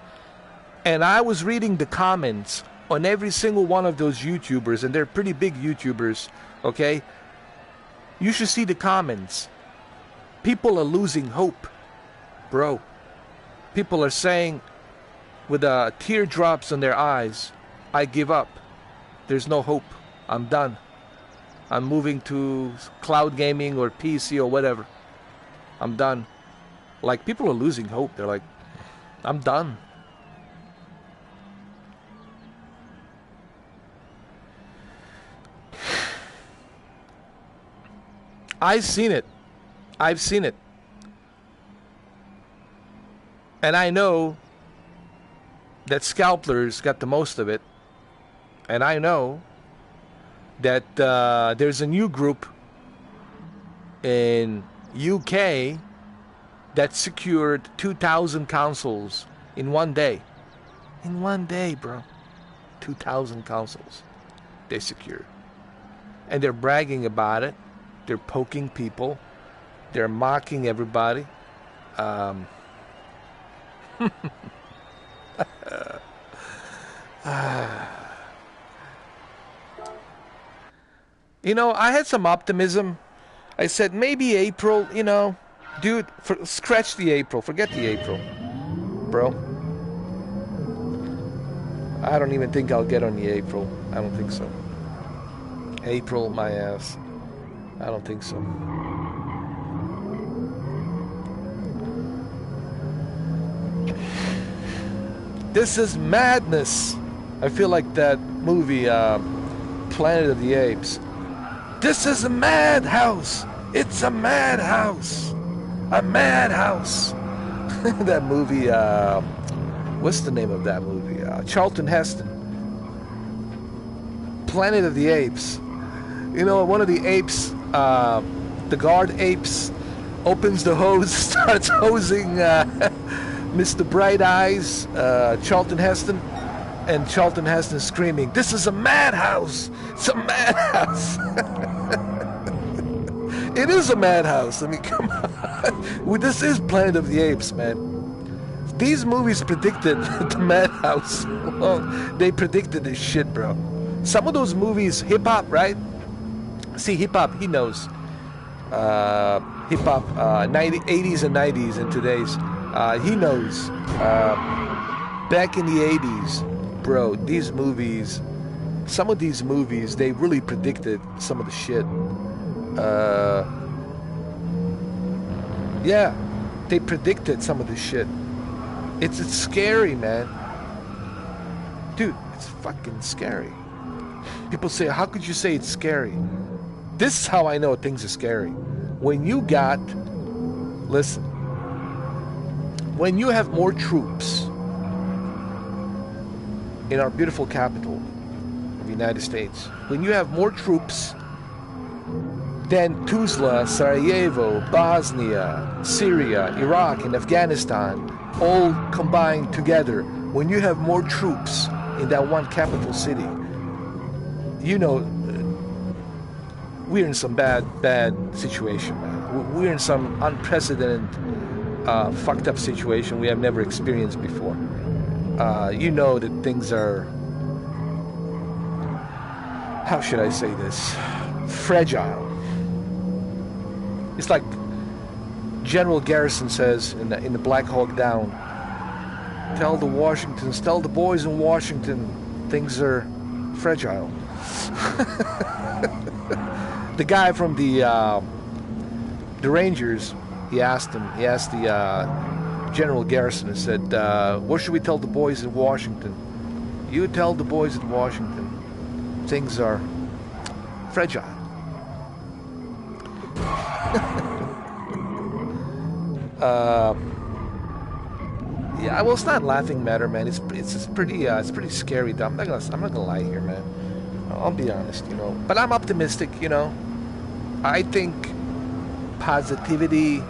And I was reading the comments on every single one of those YouTubers, and they're pretty big YouTubers, okay? You should see the comments. People are losing hope, bro. People are saying, with teardrops in their eyes, I give up. There's no hope. I'm done. I'm moving to cloud gaming or PC or whatever. I'm done. Like, people are losing hope. They're like, I'm done. I've seen it. I've seen it. And I know that Scalpers got the most of it. And I know that there's a new group in UK that secured 2,000 consoles in one day. In one day, bro. 2,000 consoles they secured. And they're bragging about it. They're poking people. They're mocking everybody. You know, I had some optimism. I said maybe April, you know. Dude, scratch the April. Forget the April. Bro. I don't even think I'll get on the April. I don't think so. April, my ass. I don't think so. This is madness. I feel like that movie, Planet of the Apes. This is a madhouse. It's a madhouse. A madhouse. That movie, what's the name of that movie? Charlton Heston. Planet of the Apes. You know, one of the apes, the guard apes, opens the hose, starts hosing Mr. Bright Eyes, Charlton Heston, and Charlton Heston screaming, "This is a madhouse! It's a madhouse!" It is a madhouse. I mean, come on. Well, this is Planet of the Apes, man. These movies predicted the madhouse. Well, they predicted this shit, bro. Some of those movies, hip-hop, right? See, hip-hop, he knows. Hip-hop, 80s and 90s and today's. He knows. Back in the 80s, bro, these movies, some of these movies, they really predicted some of the shit. Yeah, they predicted some of the shit. It's scary, man. Dude, it's fucking scary. People say, how could you say it's scary? This is how I know things are scary. When you got, listen, when you have more troops in our beautiful capital of the United States, when you have more troops than Tuzla, Sarajevo, Bosnia, Syria, Iraq, and Afghanistan, all combined together, when you have more troops in that one capital city, you know, we're in some bad situation, man. We're in some unprecedented, fucked up situation we have never experienced before. You know that things are, how should I say this, fragile. It's like General Garrison says in the Black Hawk Down, tell the Washingtons, tell the boys in Washington, things are fragile. The guy from the Rangers, he asked the General Garrison and said, what should we tell the boys in Washington? You tell the boys in Washington, things are fragile. Yeah, well, it's not laughing matter, man. It's pretty scary. I'm not gonna lie here, man. I'll be honest, you know. But I'm optimistic, you know. I think positivity,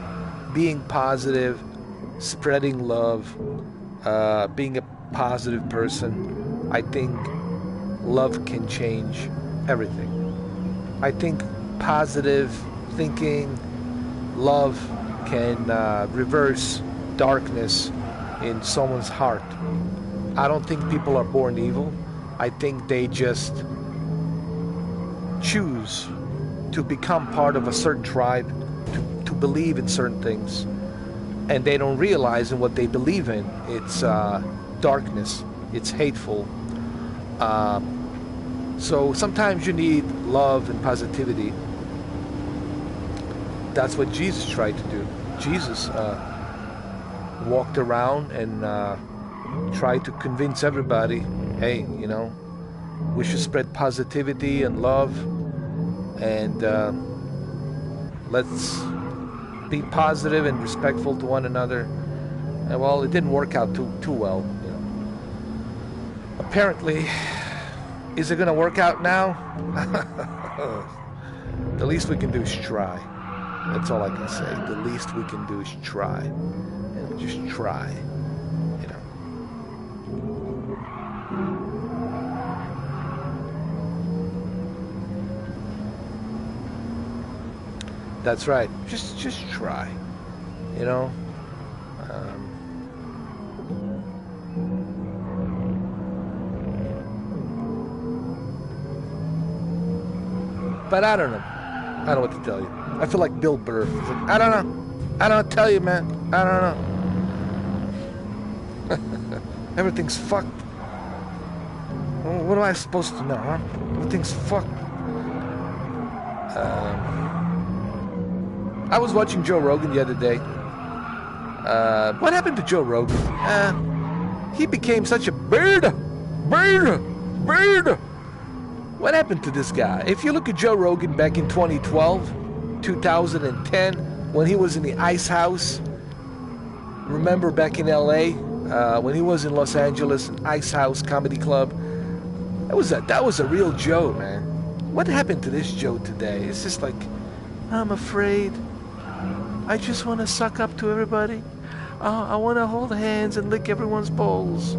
being positive, spreading love, being a positive person, I think love can change everything. I think positive thinking, love can reverse darkness in someone's heart. I don't think people are born evil. I think they just choose to become part of a certain tribe, to believe in certain things, and they don't realize in what they believe in. It's darkness. It's hateful. So sometimes you need love and positivity. That's what Jesus tried to do. Jesus walked around and tried to convince everybody, hey, you know, we should spread positivity and love, and let's be positive and respectful to one another. And well, it didn't work out too well, you know. Apparently, is it going to work out now? The least we can do is try. That's all I can say. The least we can do is try. And just try. You know. That's right. Just try. You know. But I don't know. I don't know what to tell you. I feel like Bill Burr. Like, I don't know. I don't tell you, man. I don't know. Everything's fucked. What am I supposed to know, huh? Everything's fucked. I was watching Joe Rogan the other day. What happened to Joe Rogan? He became such a bird. What happened to this guy? If you look at Joe Rogan back in 2012, 2010, when he was in the Ice House, remember back in LA, when he was in Los Angeles, Ice House Comedy Club, that was a real Joe, man. What happened to this Joe today? It's just like, I'm afraid. I just want to suck up to everybody. I want to hold hands and lick everyone's balls.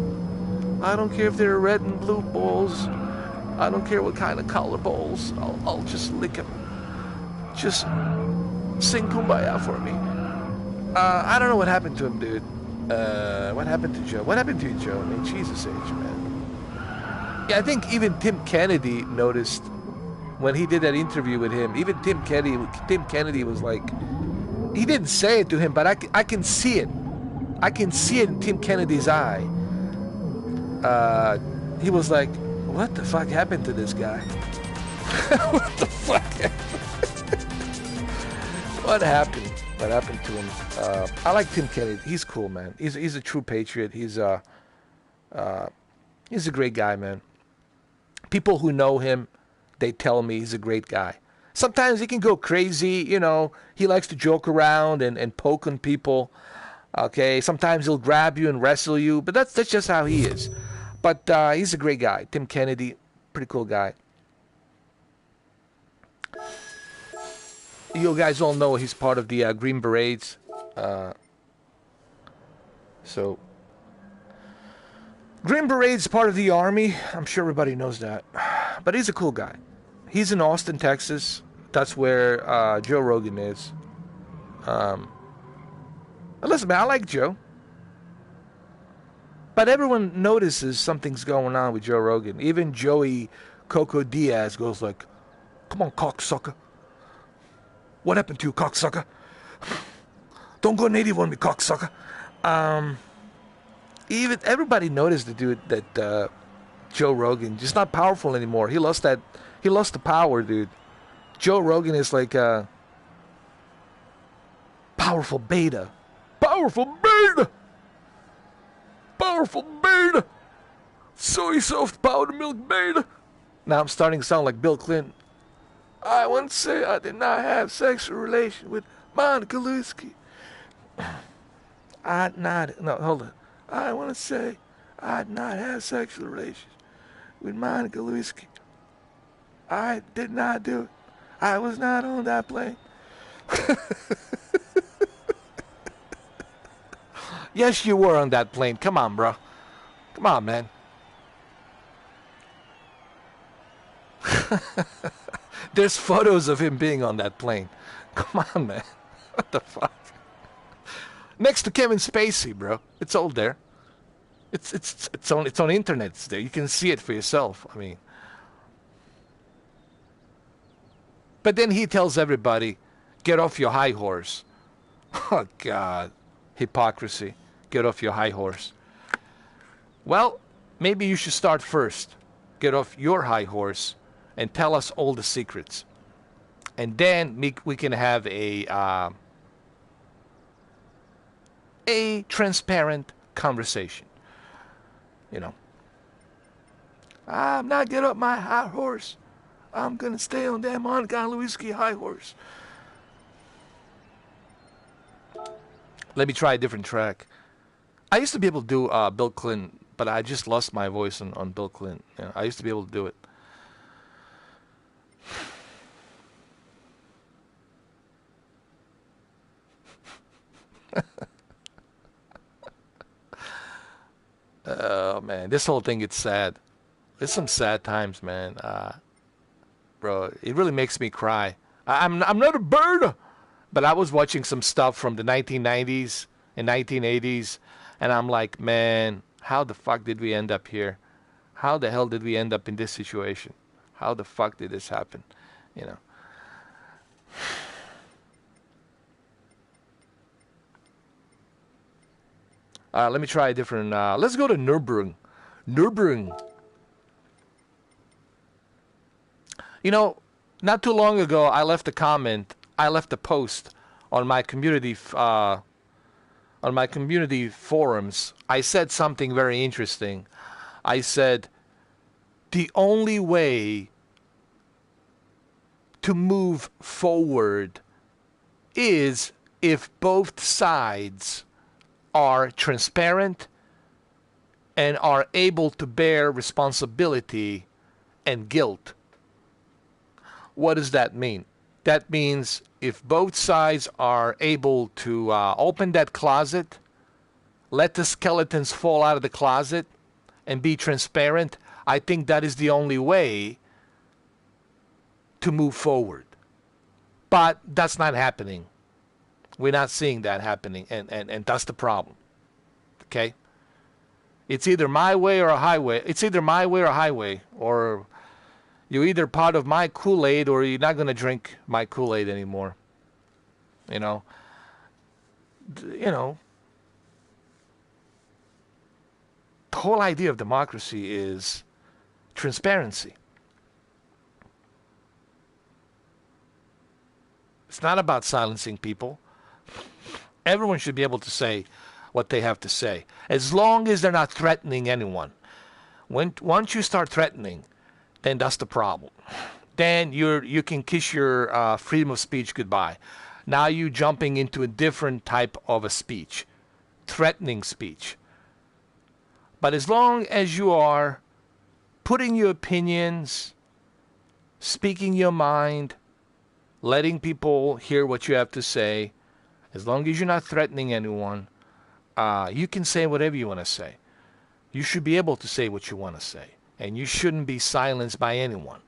I don't care if they're red and blue balls. I don't care what kind of color balls. I'll just lick them. Just sing Kumbaya for me. I don't know what happened to him, dude. What happened to Joe? What happened to you, Joe? I mean, Jesus H, man. Yeah, I think even Tim Kennedy noticed when he did that interview with him. Even Tim Kennedy was like, he didn't say it to him, but I can see it. I can see it in Tim Kennedy's eye. He was like, what the fuck happened to this guy? What the fuck happened? What happened? What happened to him? I like Tim Kennedy. He's cool, man. He's a true patriot. He's a great guy, man. People who know him, they tell me he's a great guy. Sometimes he can go crazy, you know. He likes to joke around and poke on people. Okay, sometimes he'll grab you and wrestle you, but that's just how he is. But he's a great guy. Tim Kennedy, pretty cool guy. You guys all know he's part of the Green Berets. So, Green Beret's part of the Army. I'm sure everybody knows that. But he's a cool guy. He's in Austin, Texas. That's where Joe Rogan is. Listen, man, I like Joe. But everyone notices something's going on with Joe Rogan. Even Joey Coco Diaz goes like, come on, cocksucker. What happened to you, cocksucker? Don't go native on me, cocksucker. Even everybody noticed the dude that Joe Rogan just not powerful anymore. He lost the power, dude. Joe Rogan is like a powerful beta. Powerful beta! Powerful beta! Soy soft powdered milk beta! Now I'm starting to sound like Bill Clinton. I once say I did not have sexual relations with Monica Lewinsky. Hold on. I want to say I did not have sexual relations with Monica Lewinsky. I did not do it. I was not on that plane. Yes, you were on that plane. Come on, bro. Come on, man. There's photos of him being on that plane. Come on, man. What the fuck? Next to Kevin Spacey, bro. It's all there. It's on internet. It's there. You can see it for yourself. I mean. But then he tells everybody, get off your high horse. Oh, God. Hypocrisy. Get off your high horse. Well, maybe you should start first. Get off your high horse and tell us all the secrets. And then we can have a transparent conversation. You know. I'm not get up my high horse. I'm going to stay on that Monica Lewinsky high horse. Let me try a different track. I used to be able to do Bill Clinton, but I just lost my voice on Bill Clinton. You know, I used to be able to do it. man. This whole thing, it's sad. It's some sad times, man. Bro, it really makes me cry. I'm not a bird, but I was watching some stuff from the 1990s and 1980s, and I'm like, man, how the fuck did we end up here? How the hell did we end up in this situation? How the fuck did this happen? You know. Let me try a different. Let's go to Nürburgring. Nürburgring. You know, not too long ago, I left a comment. I left a post on my community forums. I said something very interesting. I said, the only way to move forward is if both sides are transparent and are able to bear responsibility and guilt. What does that mean? That means if both sides are able to open that closet, let the skeletons fall out of the closet, and be transparent, I think that is the only way to move forward. But that's not happening. We're not seeing that happening, and that's the problem. Okay? It's either my way or a highway. It's either my way or a highway, or you're either part of my Kool-Aid or you're not going to drink my Kool-Aid anymore. You know? The whole idea of democracy is transparency. It's not about silencing people. Everyone should be able to say what they have to say, as long as they're not threatening anyone. Once you start threatening, then that's the problem. Then you can kiss your freedom of speech goodbye. Now you're jumping into a different type of a speech, threatening speech. But as long as you are putting your opinions, speaking your mind, letting people hear what you have to say, as long as you're not threatening anyone, you can say whatever you want to say. You should be able to say what you want to say, and you shouldn't be silenced by anyone.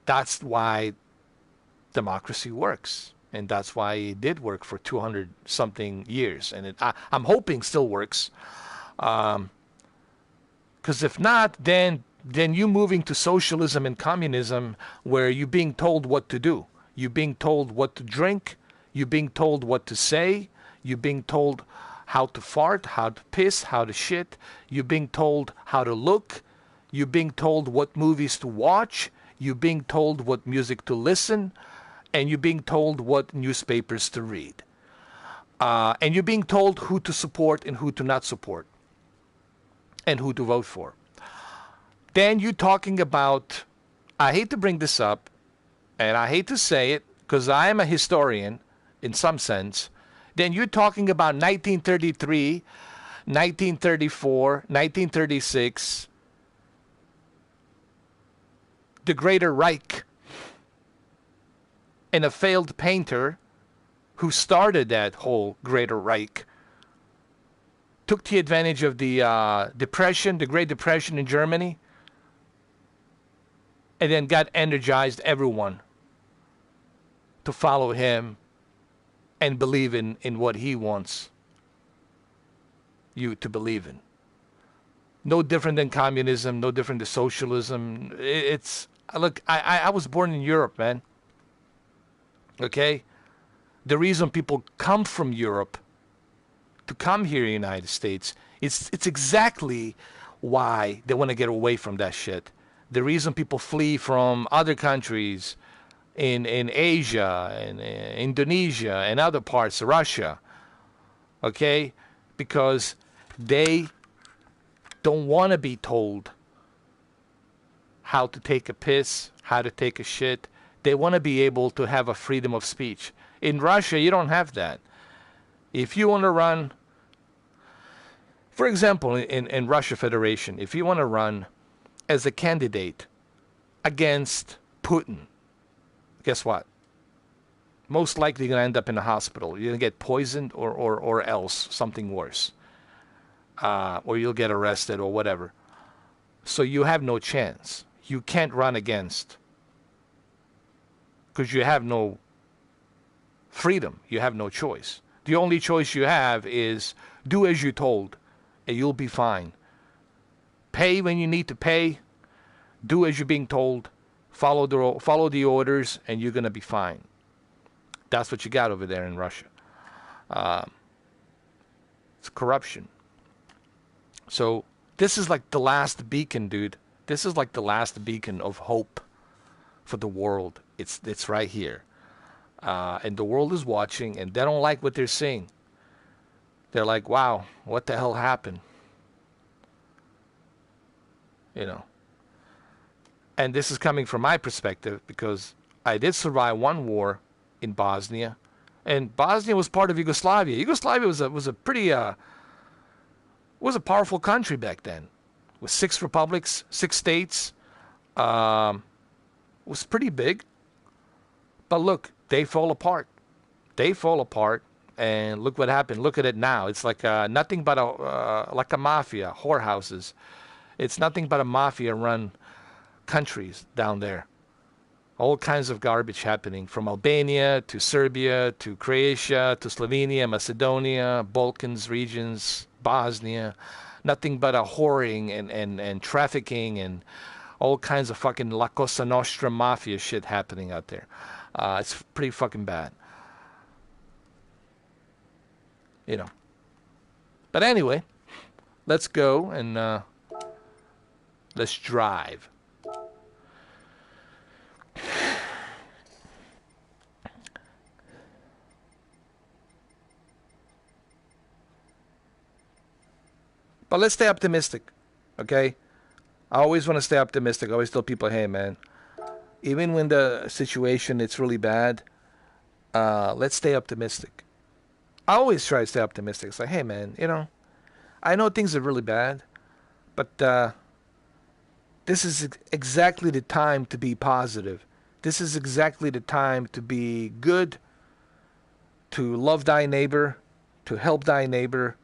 That's why democracy works, and that's why it did work for 200-something years, and I'm hoping still works. Because if not, then you're moving to socialism and communism, where you're being told what to do. You're being told what to drink. You're being told what to say. You're being told how to fart, how to piss, how to shit. You're being told how to look. You're being told what movies to watch. You're being told what music to listen. And you're being told what newspapers to read. And you're being told who to support and who to not support, and who to vote for. Then you're talking about, I hate to bring this up, and I hate to say it, because I am a historian in some sense. Then you're talking about 1933, 1934, 1936, the Greater Reich, and a failed painter who started that whole Greater Reich took the advantage of the Depression, the Great Depression in Germany, and then got energized everyone to follow him and believe in what he wants you to believe in. No different than communism, no different than socialism. Look, I was born in Europe, man. Okay? The reason people come from Europe to come here in the United States, it's exactly why they want to get away from that shit. The reason people flee from other countries in Asia and Indonesia and other parts of Russia, okay? Because they don't want to be told how to take a piss, how to take a shit. They want to be able to have a freedom of speech. In Russia, you don't have that. If you want to run, for example, in Russia Federation, if you want to run as a candidate against Putin, guess what? Most likely you're going to end up in a hospital. You're going to get poisoned or else something worse. or you'll get arrested or whatever. So you have no chance. You can't run against, because you have no freedom. You have no choice. The only choice you have is do as you're told, and you'll be fine. Pay when you need to pay. Do as you're being told. Follow the orders, and you're gonna be fine. That's what you got over there in Russia. It's corruption. So this is like the last beacon, dude. This is like the last beacon of hope for the world. It's right here. And the world is watching, and they don't like what they're seeing. They're like, wow, what the hell happened? You know. And this is coming from my perspective, because I did survive one war in Bosnia, and Bosnia was part of Yugoslavia. Yugoslavia was a pretty was a powerful country back then, with 6 republics, 6 states. Was pretty big. But look, they fall apart. They fall apart, and look what happened. Look at it now. It's like nothing but a mafia, whorehouses. It's nothing but a mafia-run countries down there. All kinds of garbage happening, from Albania to Serbia to Croatia to Slovenia, Macedonia, Balkans regions, Bosnia. Nothing but a whoring and trafficking and all kinds of fucking La Cosa Nostra mafia shit happening out there. It's pretty fucking bad. You know. But anyway, let's go and let's drive. But let's stay optimistic, okay? I always want to stay optimistic. I always tell people, hey, man, even when the situation it's really bad, let's stay optimistic. I always try to stay optimistic. It's like, hey, man, you know, I know things are really bad, but this is exactly the time to be positive. This is exactly the time to be good, to love thy neighbor, to help thy neighbor,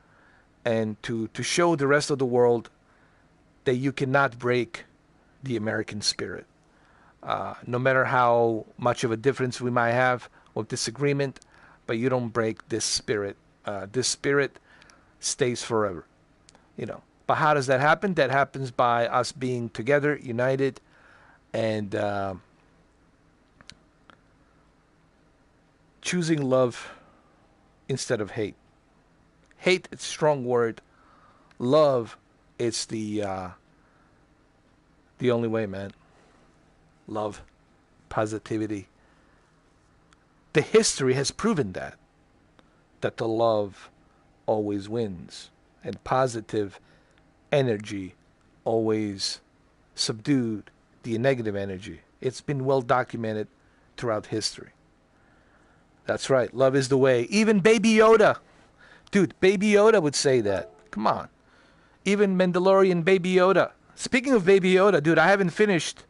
and to show the rest of the world that you cannot break the American spirit. No matter how much of a difference we might have or disagreement, but you don't break this spirit. This spirit stays forever. You know. But how does that happen? That happens by us being together, united, and choosing love instead of hate. Hate, it's a strong word. Love, it's the only way, man. Love, positivity. The history has proven that the love always wins, and positive energy always subdued the negative energy. It's been well documented throughout history. That's right. Love is the way. Even Baby Yoda. Dude, Baby Yoda would say that. Come on. Even Mandalorian Baby Yoda. Speaking of Baby Yoda, dude, I haven't finished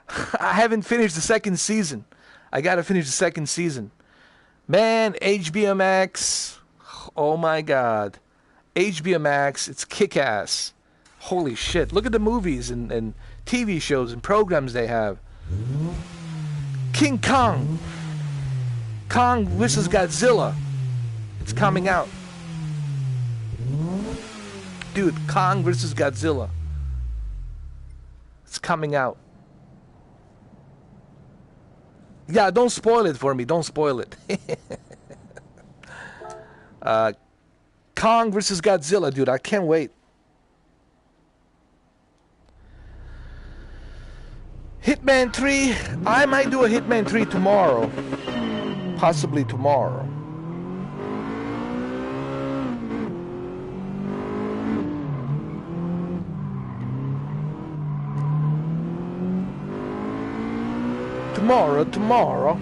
the second season. I gotta finish the second season. Man, HBO Max. Oh my God. HBO Max, it's kick-ass. Holy shit. Look at the movies and TV shows and programs they have. King Kong. Kong vs. Godzilla. It's coming out. Dude, Kong vs. Godzilla. It's coming out. Yeah, don't spoil it for me. Don't spoil it. Kong vs. Godzilla, dude. I can't wait. Hitman 3. I might do a Hitman 3 tomorrow. Possibly tomorrow. Tomorrow.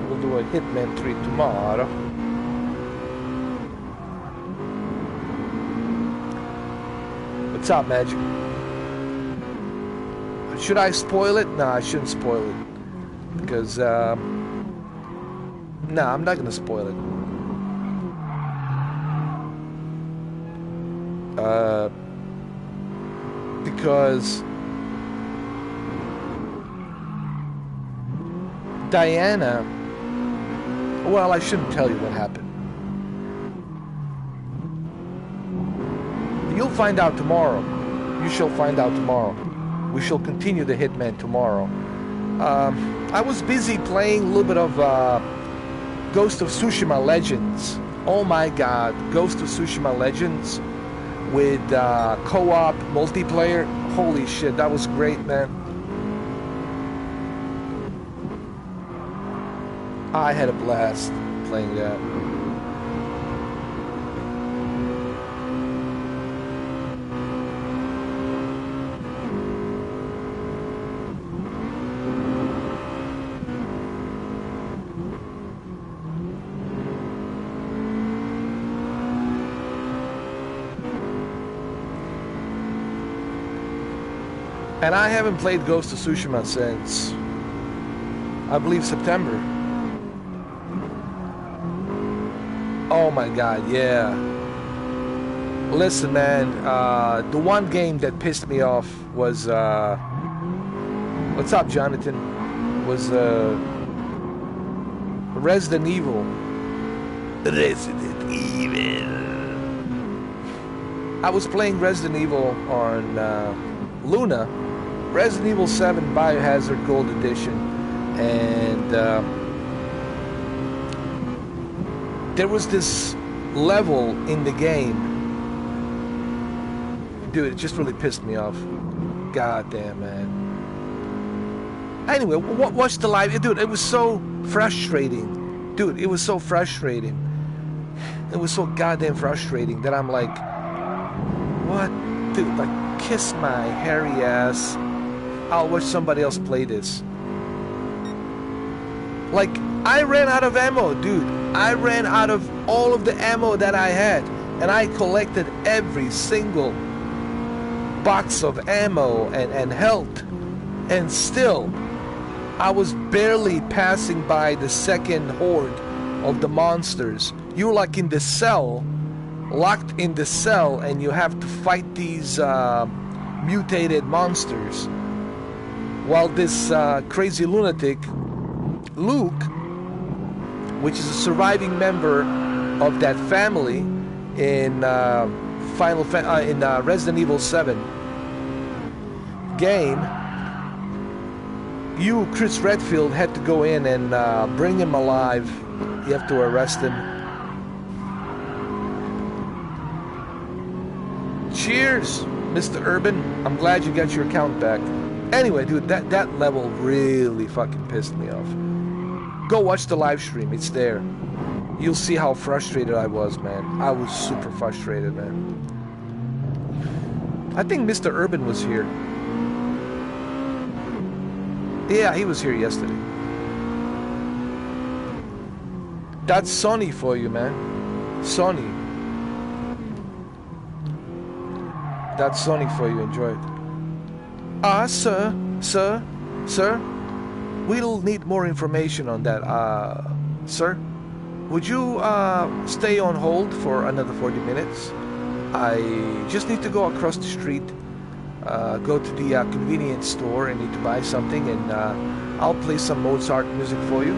We'll do a Hitman 3 tomorrow. What's up, Magic? Should I spoil it? No, I shouldn't spoil it. Because, no, I'm not going to spoil it. Because Diana, well, I shouldn't tell you what happened. You'll find out tomorrow. You shall find out tomorrow. We shall continue the Hitman tomorrow. I was busy playing a little bit of Ghost of Tsushima Legends. Oh my god, Ghost of Tsushima Legends with co-op multiplayer. Holy shit, that was great, man. I had a blast playing that. And I haven't played Ghost of Tsushima since, I believe, September. Oh my god, yeah. Listen, man, the one game that pissed me off was, what's up, Jonathan? Was, Resident Evil. Resident Evil. I was playing Resident Evil on, Luna, Resident Evil 7 Biohazard Gold Edition, and there was this level in the game. Dude, it just really pissed me off. God damn, man. Anyway, watch the live. Dude, it was so frustrating. Dude, it was so frustrating. It was so goddamn frustrating that I'm like, what? Dude, like, kiss my hairy ass. I'll watch somebody else play this. Like, I ran out of ammo, dude. I ran out of all of the ammo that I had. And I collected every single box of ammo and health. And still, I was barely passing by the second horde of the monsters. You're like in the cell, locked in the cell, and you have to fight these mutated monsters. While this crazy lunatic, Luke, which is a surviving member of that family in Resident Evil 7 game, you, Chris Redfield, had to go in and bring him alive. You have to arrest him. Cheers, Mr. Urban. I'm glad you got your account back. Anyway, dude, that level really fucking pissed me off. Go watch the live stream. It's there. You'll see how frustrated I was, man. I was super frustrated, man. I think Mr. Urban was here. Yeah, he was here yesterday. That's Sony for you, man. Sony. That's Sony for you. Enjoy it. Sir, we'll need more information on that. Sir, would you stay on hold for another 40 minutes? I just need to go across the street, go to the convenience store and need to buy something, and I'll play some Mozart music for you.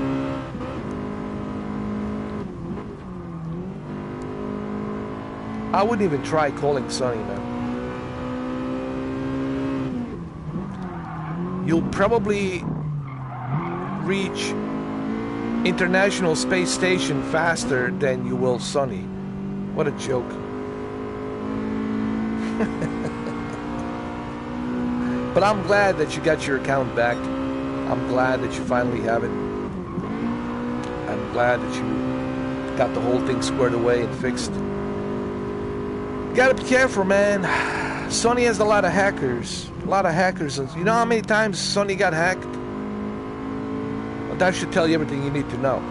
I wouldn't even try calling Sonny, man. You'll probably reach International Space Station faster than you will Sonny. What a joke. But I'm glad that you got your account back. I'm glad that you finally have it. I'm glad that you got the whole thing squared away and fixed. You gotta be careful, man. Sony has a lot of hackers. A lot of hackers. You know how many times Sony got hacked? Well, that should tell you everything you need to know.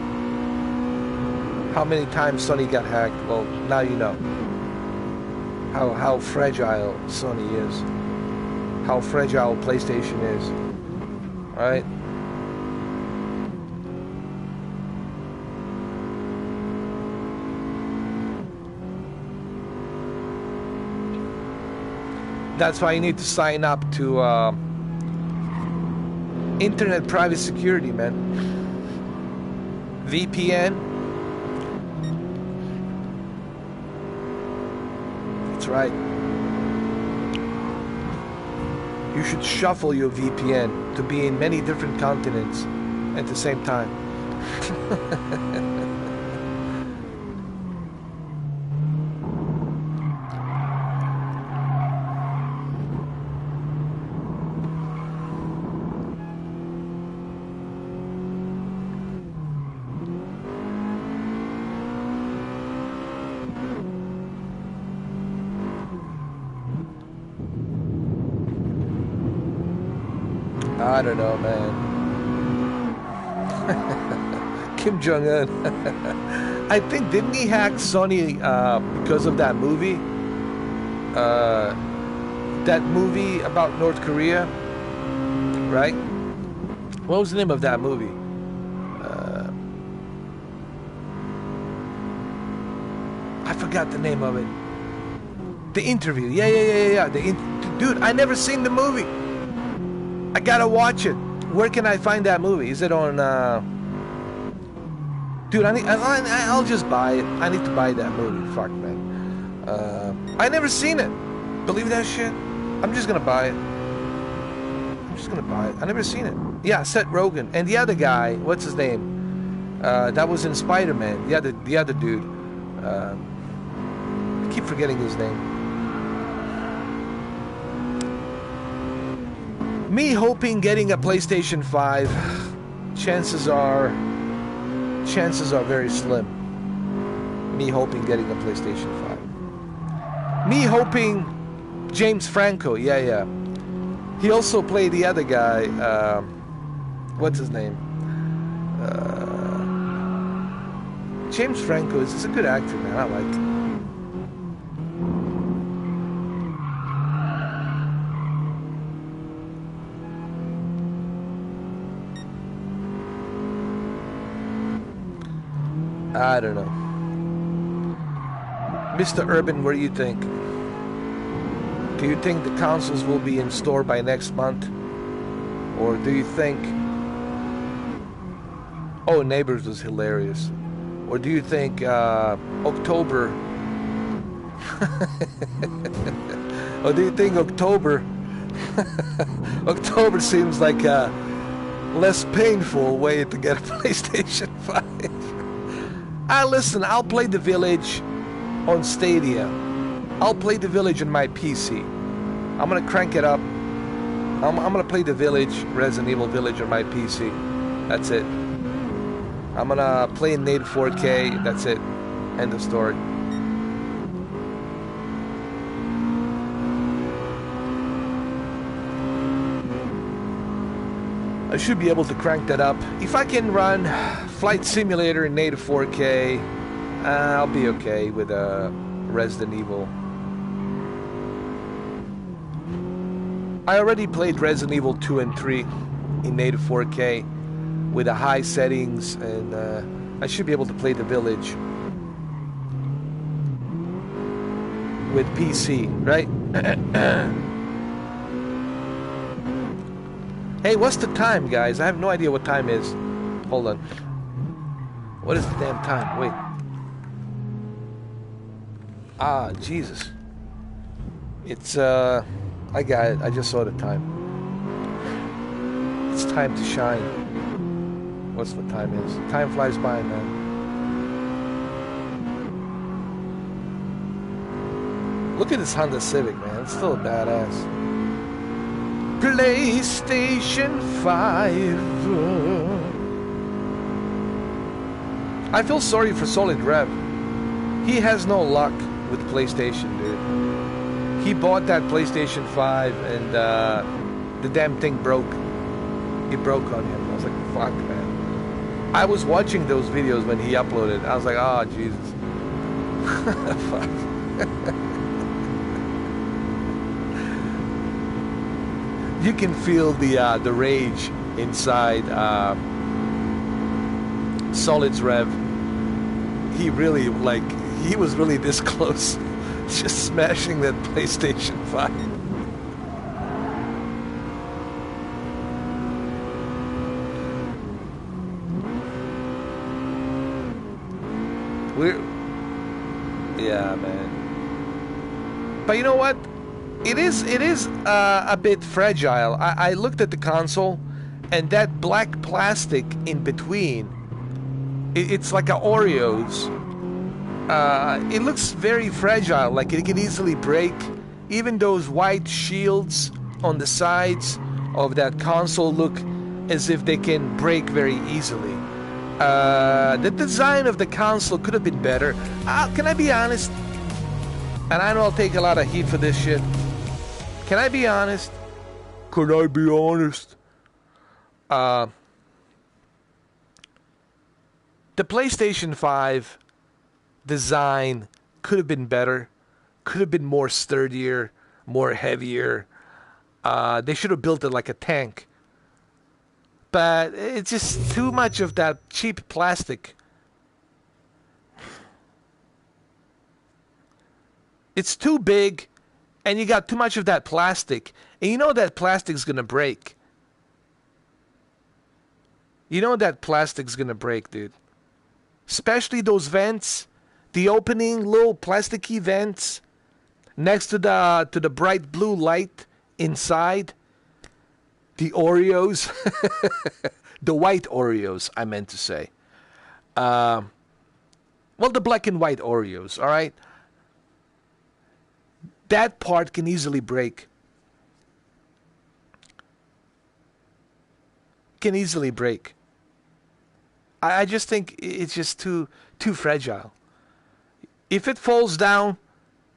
How many times Sony got hacked? Well, now you know. How fragile Sony is. How fragile PlayStation is. Alright? That's why you need to sign up to Internet Private Security, man. VPN. That's right. You should shuffle your VPN to be in many different continents at the same time. I don't know, man. Kim Jong-un. I think, didn't he hack Sony because of that movie? That movie about North Korea, right? What was the name of that movie? I forgot the name of it. The Interview. Yeah. Dude, I never seen the movie. I gotta watch it. Where can I find that movie? Is it on? Dude, I'll just buy it. I need to buy that movie. Fuck, man. I never seen it. Believe that shit? I'm just gonna buy it. I never seen it. Yeah, Seth Rogen and the other guy. What's his name? That was in Spider-Man. The other dude. I keep forgetting his name. Me hoping getting a PlayStation 5, chances are very slim. Me hoping getting a PlayStation 5. Me hoping James Franco, yeah. He also played the other guy, what's his name? James Franco is a good actor, man. I like him. I don't know. Mr. Urban, what do you think? Do you think the consoles will be in store by next month? Or do you think... Oh, Neighbors was hilarious. Or do you think October... Or do you think October... October seems like a less painful way to get a PlayStation 5? Listen, I'll play The Village on Stadia. I'll play The Village on my PC. I'm gonna crank it up. I'm gonna play The Village, Resident Evil Village on my PC. That's it. I'm gonna play in native 4K. That's it. End of story. I should be able to crank that up. If I can run Flight Simulator in native 4K, I'll be okay with Resident Evil. I already played Resident Evil 2 and 3 in native 4K with the high settings, and I should be able to play The Village with PC, right? Hey, what's the time, guys? I have no idea what time is. Hold on. What is the damn time? Wait. Jesus. It's, I got it. I just saw the time. It's time to shine. What's the time is? Time flies by, man. Look at this Honda Civic, man. It's still a badass. PlayStation 5. I feel sorry for Solid Rev. He has no luck with PlayStation, dude. He bought that PlayStation 5 and the damn thing broke. It broke on him. I was like, fuck, man. I was watching those videos when he uploaded. I was like, oh, Jesus. Fuck. You can feel the rage inside Solid's Rev. He really, he was really this close, just smashing that PlayStation 5. We're yeah, man. But you know what? It is a bit fragile. I looked at the console, and that black plastic in between, it's like a Oreos. It looks very fragile, like it can easily break. Even those white shields on the sides of that console look as if they can break very easily. The design of the console could have been better. Can I be honest? And I know I'll take a lot of heat for this shit. Can I be honest? Could I be honest? The PlayStation 5 design could have been better, could have been more sturdier, more heavier. They should have built it like a tank. But it's just too much of that cheap plastic. It's too big, and you got too much of that plastic. And you know that plastic's gonna break. You know that plastic's gonna break, dude. Especially those vents, the opening little plasticky vents next to the bright blue light inside. The Oreos, the white Oreos, I meant to say. Well, the black and white Oreos, all right? That part can easily break. Can easily break. I just think it's just too fragile. If it falls down,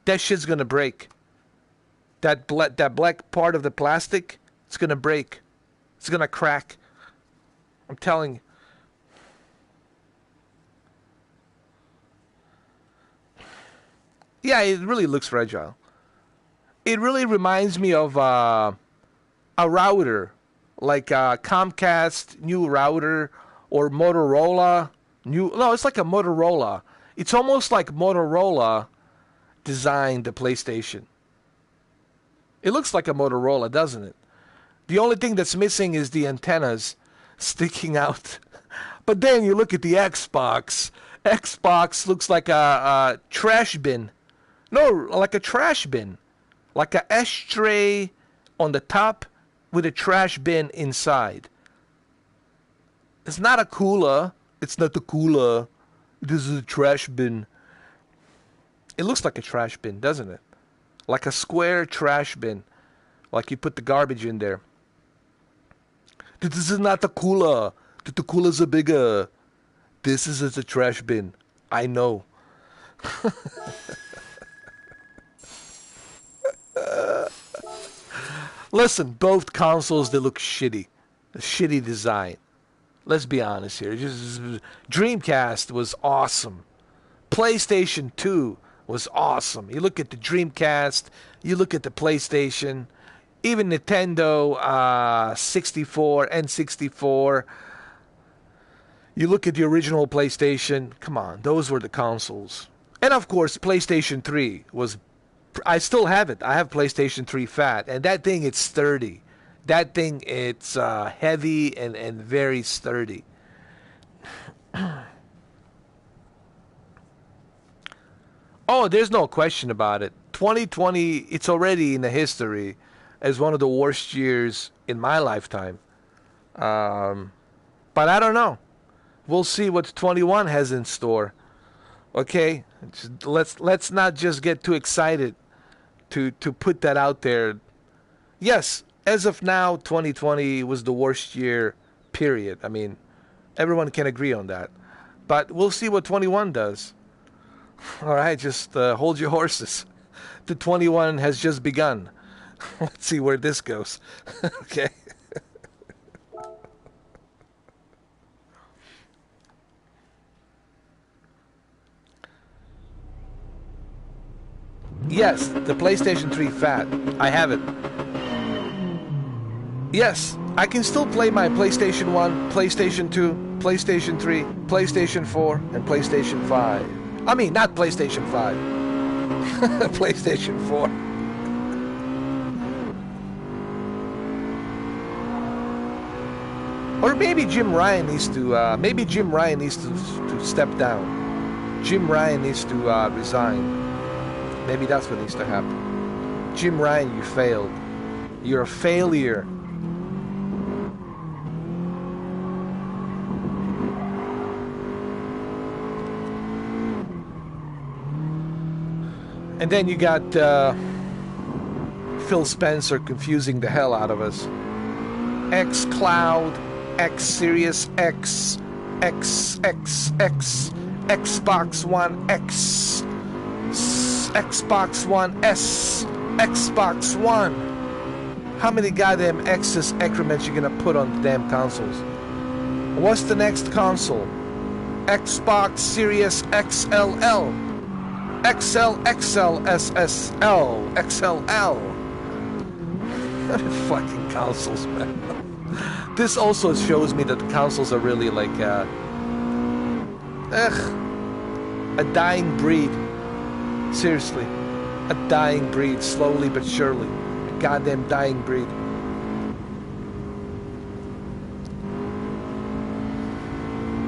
that shit's gonna break. That black part of the plastic, it's gonna break. It's gonna crack. I'm telling you. Yeah, it really looks fragile. It really reminds me of a router, like a Comcast new router or Motorola new. No, it's like a Motorola. It's almost like Motorola designed the PlayStation. It looks like a Motorola, doesn't it? The only thing that's missing is the antennas sticking out. But then you look at the Xbox. Xbox looks like a trash bin. No, like a trash bin. Like a ashtray on the top with a trash bin inside. It's not a cooler. It's not the cooler. This is a trash bin. It looks like a trash bin, doesn't it? Like a square trash bin. Like you put the garbage in there. This is not the cooler. The coolers are bigger. This is a trash bin. I know. Listen, both consoles, they look shitty. A shitty design. Let's be honest here. Dreamcast was awesome. PlayStation 2 was awesome. You look at the Dreamcast, you look at the PlayStation, even Nintendo 64, N64. You look at the original PlayStation. Come on, those were the consoles. And of course, PlayStation 3 was... I still have it. I have PlayStation 3 Fat, and that thing, it's sturdy. That thing, it's heavy and very sturdy. Oh, there's no question about it. 2020, it's already in the history as one of the worst years in my lifetime. But I don't know. We'll see what 21 has in store. Okay, let's not just get too excited to put that out there. Yes, as of now, 2020 was the worst year, period. I mean, everyone can agree on that. But we'll see what 21 does. All right, just hold your horses. The 21 has just begun. Let's see where this goes. Okay. Yes, the PlayStation 3 Fat. I have it. Yes, I can still play my PlayStation 1, PlayStation 2, PlayStation 3, PlayStation 4, and PlayStation 5. I mean, not PlayStation 5. PlayStation 4. Or maybe Jim Ryan needs to. Maybe Jim Ryan needs to step down. Jim Ryan needs to resign. Maybe that's what needs to happen. Jim Ryan, you failed. You're a failure. And then you got Phil Spencer confusing the hell out of us. X Cloud, X Series X, Xbox One X, Xbox One S, Xbox One. How many goddamn X's increments you gonna put on the damn consoles? What's the next console? Xbox Series XLL, XL, SSL, XLL. Fucking consoles, man. This also shows me that the consoles are really like a dying breed. Seriously, a dying breed, slowly but surely. A goddamn dying breed.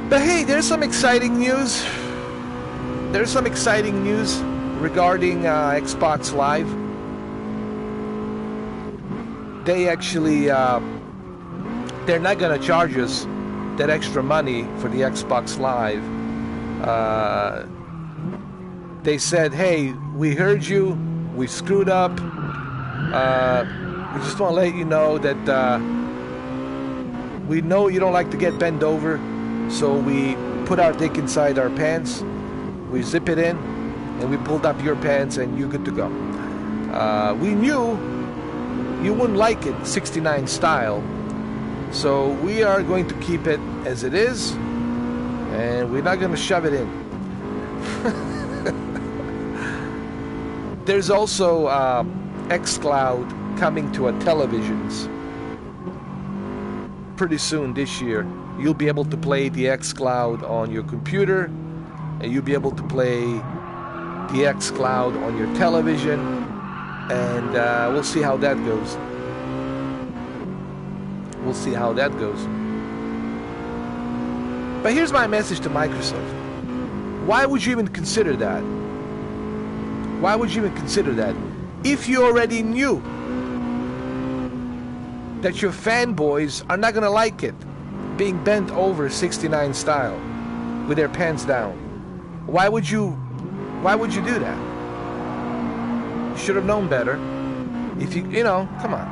But hey, there's some exciting news. There's some exciting news regarding Xbox Live. They actually, they're not gonna charge us that extra money for the Xbox Live. They said, hey, we heard you, we screwed up. We just want to let you know that we know you don't like to get bent over, so we put our dick inside our pants, we zip it in, and we pulled up your pants, and you're good to go. We knew you wouldn't like it 69 style, so we are going to keep it as it is, and we're not going to shove it in. There's also xCloud coming to a televisions pretty soon this year. You'll be able to play the xCloud on your computer, and you'll be able to play the xCloud on your television, and we'll see how that goes. We'll see how that goes. But here's my message to Microsoft. Why would you even consider that? Why would you even consider that? If you already knew that your fanboys are not gonna like it, being bent over 69 style with their pants down. Why would you do that? You should have known better. If you know, come on.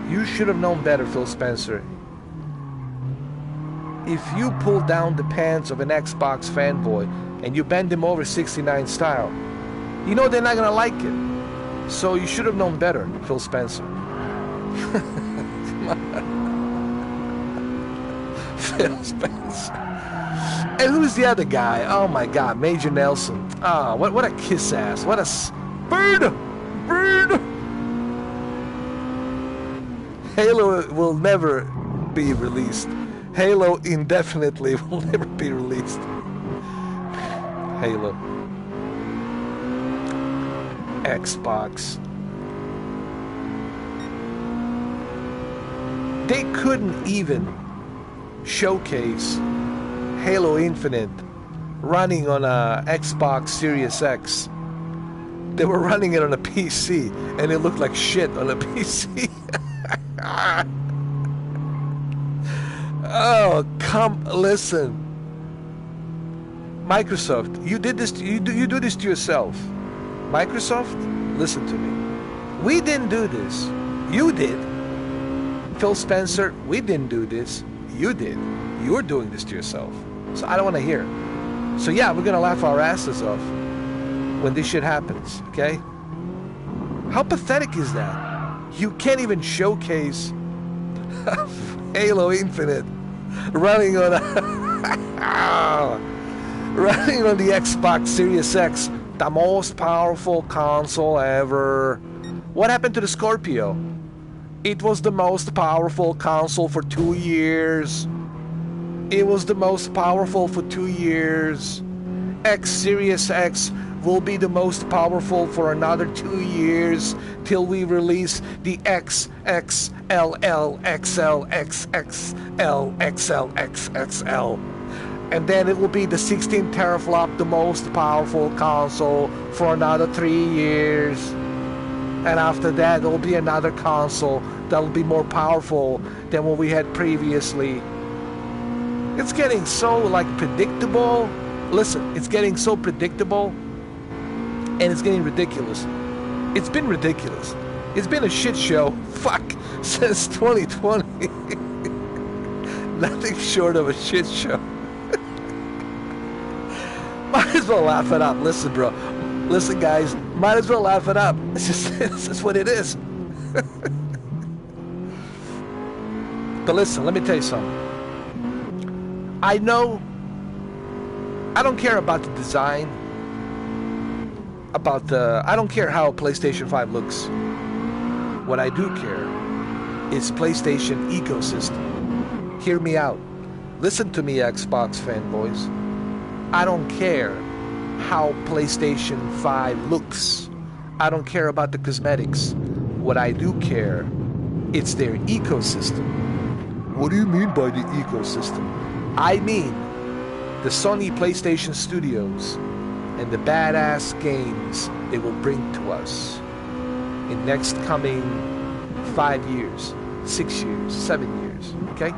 You should have known better, Phil Spencer. If you pull down the pants of an Xbox fanboy and you bend them over 69 style, you know they're not gonna like it. So you should have known better, Phil Spencer. Come on. Phil Spencer. And who's the other guy? Oh my God, Major Nelson. Ah, what a kiss ass. What a bird. Halo will never be released. Halo indefinitely will never be released. Halo. Xbox. They couldn't even showcase Halo Infinite running on a Xbox Series X. They were running it on a PC, and it looked like shit on a PC. Oh, come listen. Microsoft, you did this. You do this to yourself. Microsoft, listen to me. We didn't do this. You did. Phil Spencer, we didn't do this. You did. You're doing this to yourself. So I don't want to hear it. So yeah, we're gonna laugh our asses off when this shit happens. Okay? How pathetic is that? You can't even showcase Halo Infinite running on running on the Xbox Series X, the most powerful console ever. What happened to the Scorpio? It was the most powerful console for 2 years. It was the most powerful for 2 years. X Series X will be the most powerful for another 2 years till we release the XXLL XL XXL XL XXL And then it will be the 16 teraflop, the most powerful console for another 3 years. And after that, there will be another console that will be more powerful than what we had previously. It's getting so like predictable. Listen, it's getting so predictable, and it's getting ridiculous. It's been ridiculous. It's been a shit show. Fuck, since 2020. Nothing short of a shit show. Might as well laugh it up. Listen, bro. Listen, guys. Might as well laugh it up. It's just what it is. But listen, let me tell you something. I know. I don't care about the design. I don't care how PlayStation 5 looks. What I do care is PlayStation ecosystem. Hear me out. Listen to me, Xbox fanboys. I don't care how PlayStation 5 looks. I don't care about the cosmetics. What I do care, it's their ecosystem. What do you mean by the ecosystem? I mean the Sony PlayStation Studios and the badass games they will bring to us in next coming 5 years, 6 years, 7 years, okay?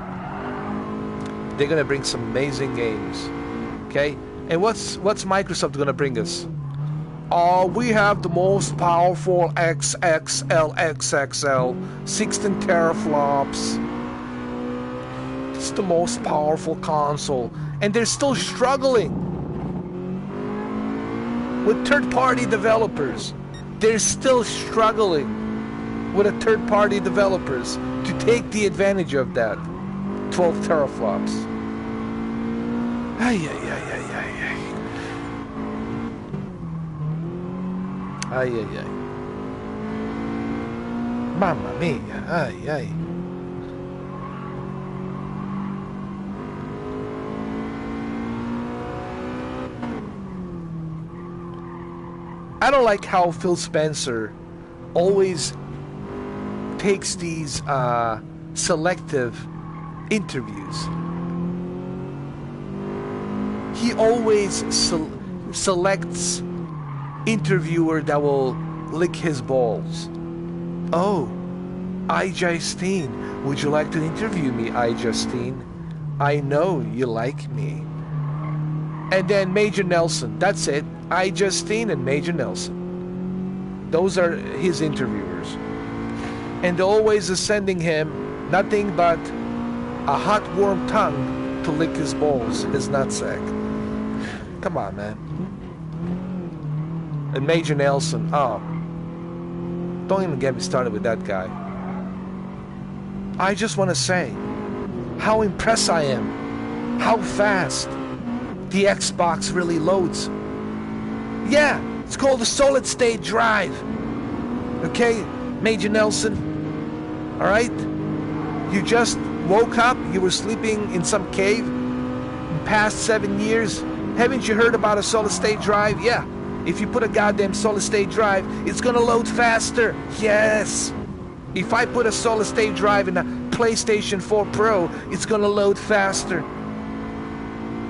They're gonna bring some amazing games, okay? And what's Microsoft gonna bring us? Oh, we have the most powerful XXL, 16 teraflops. It's the most powerful console, and they're still struggling with third-party developers. They're still struggling with the third-party developers to take the advantage of that 12 teraflops. Ay, ay, ay, ay, ay, ay. Ay, ay, ay. Mamma mia, ay, ay. I don't like how Phil Spencer always takes these selective interviews. He always selects interviewer that will lick his balls. Oh, I Justine, would you like to interview me, I Justine? I know you like me. And then Major Nelson, that's it. I Justine and Major Nelson. Those are his interviewers. And they're always sending him nothing but a hot warm tongue to lick his balls, his nutsack. Come on, man. And Major Nelson, oh, don't even get me started with that guy. I just want to say how impressed I am, how fast the Xbox really loads. Yeah, it's called a solid state drive. Okay, Major Nelson? Alright? You just woke up, you were sleeping in some cave in past 7 years. Haven't you heard about a solid state drive? Yeah. If you put a goddamn solid state drive, it's gonna load faster. Yes. If I put a solid state drive in a PlayStation 4 Pro, it's gonna load faster.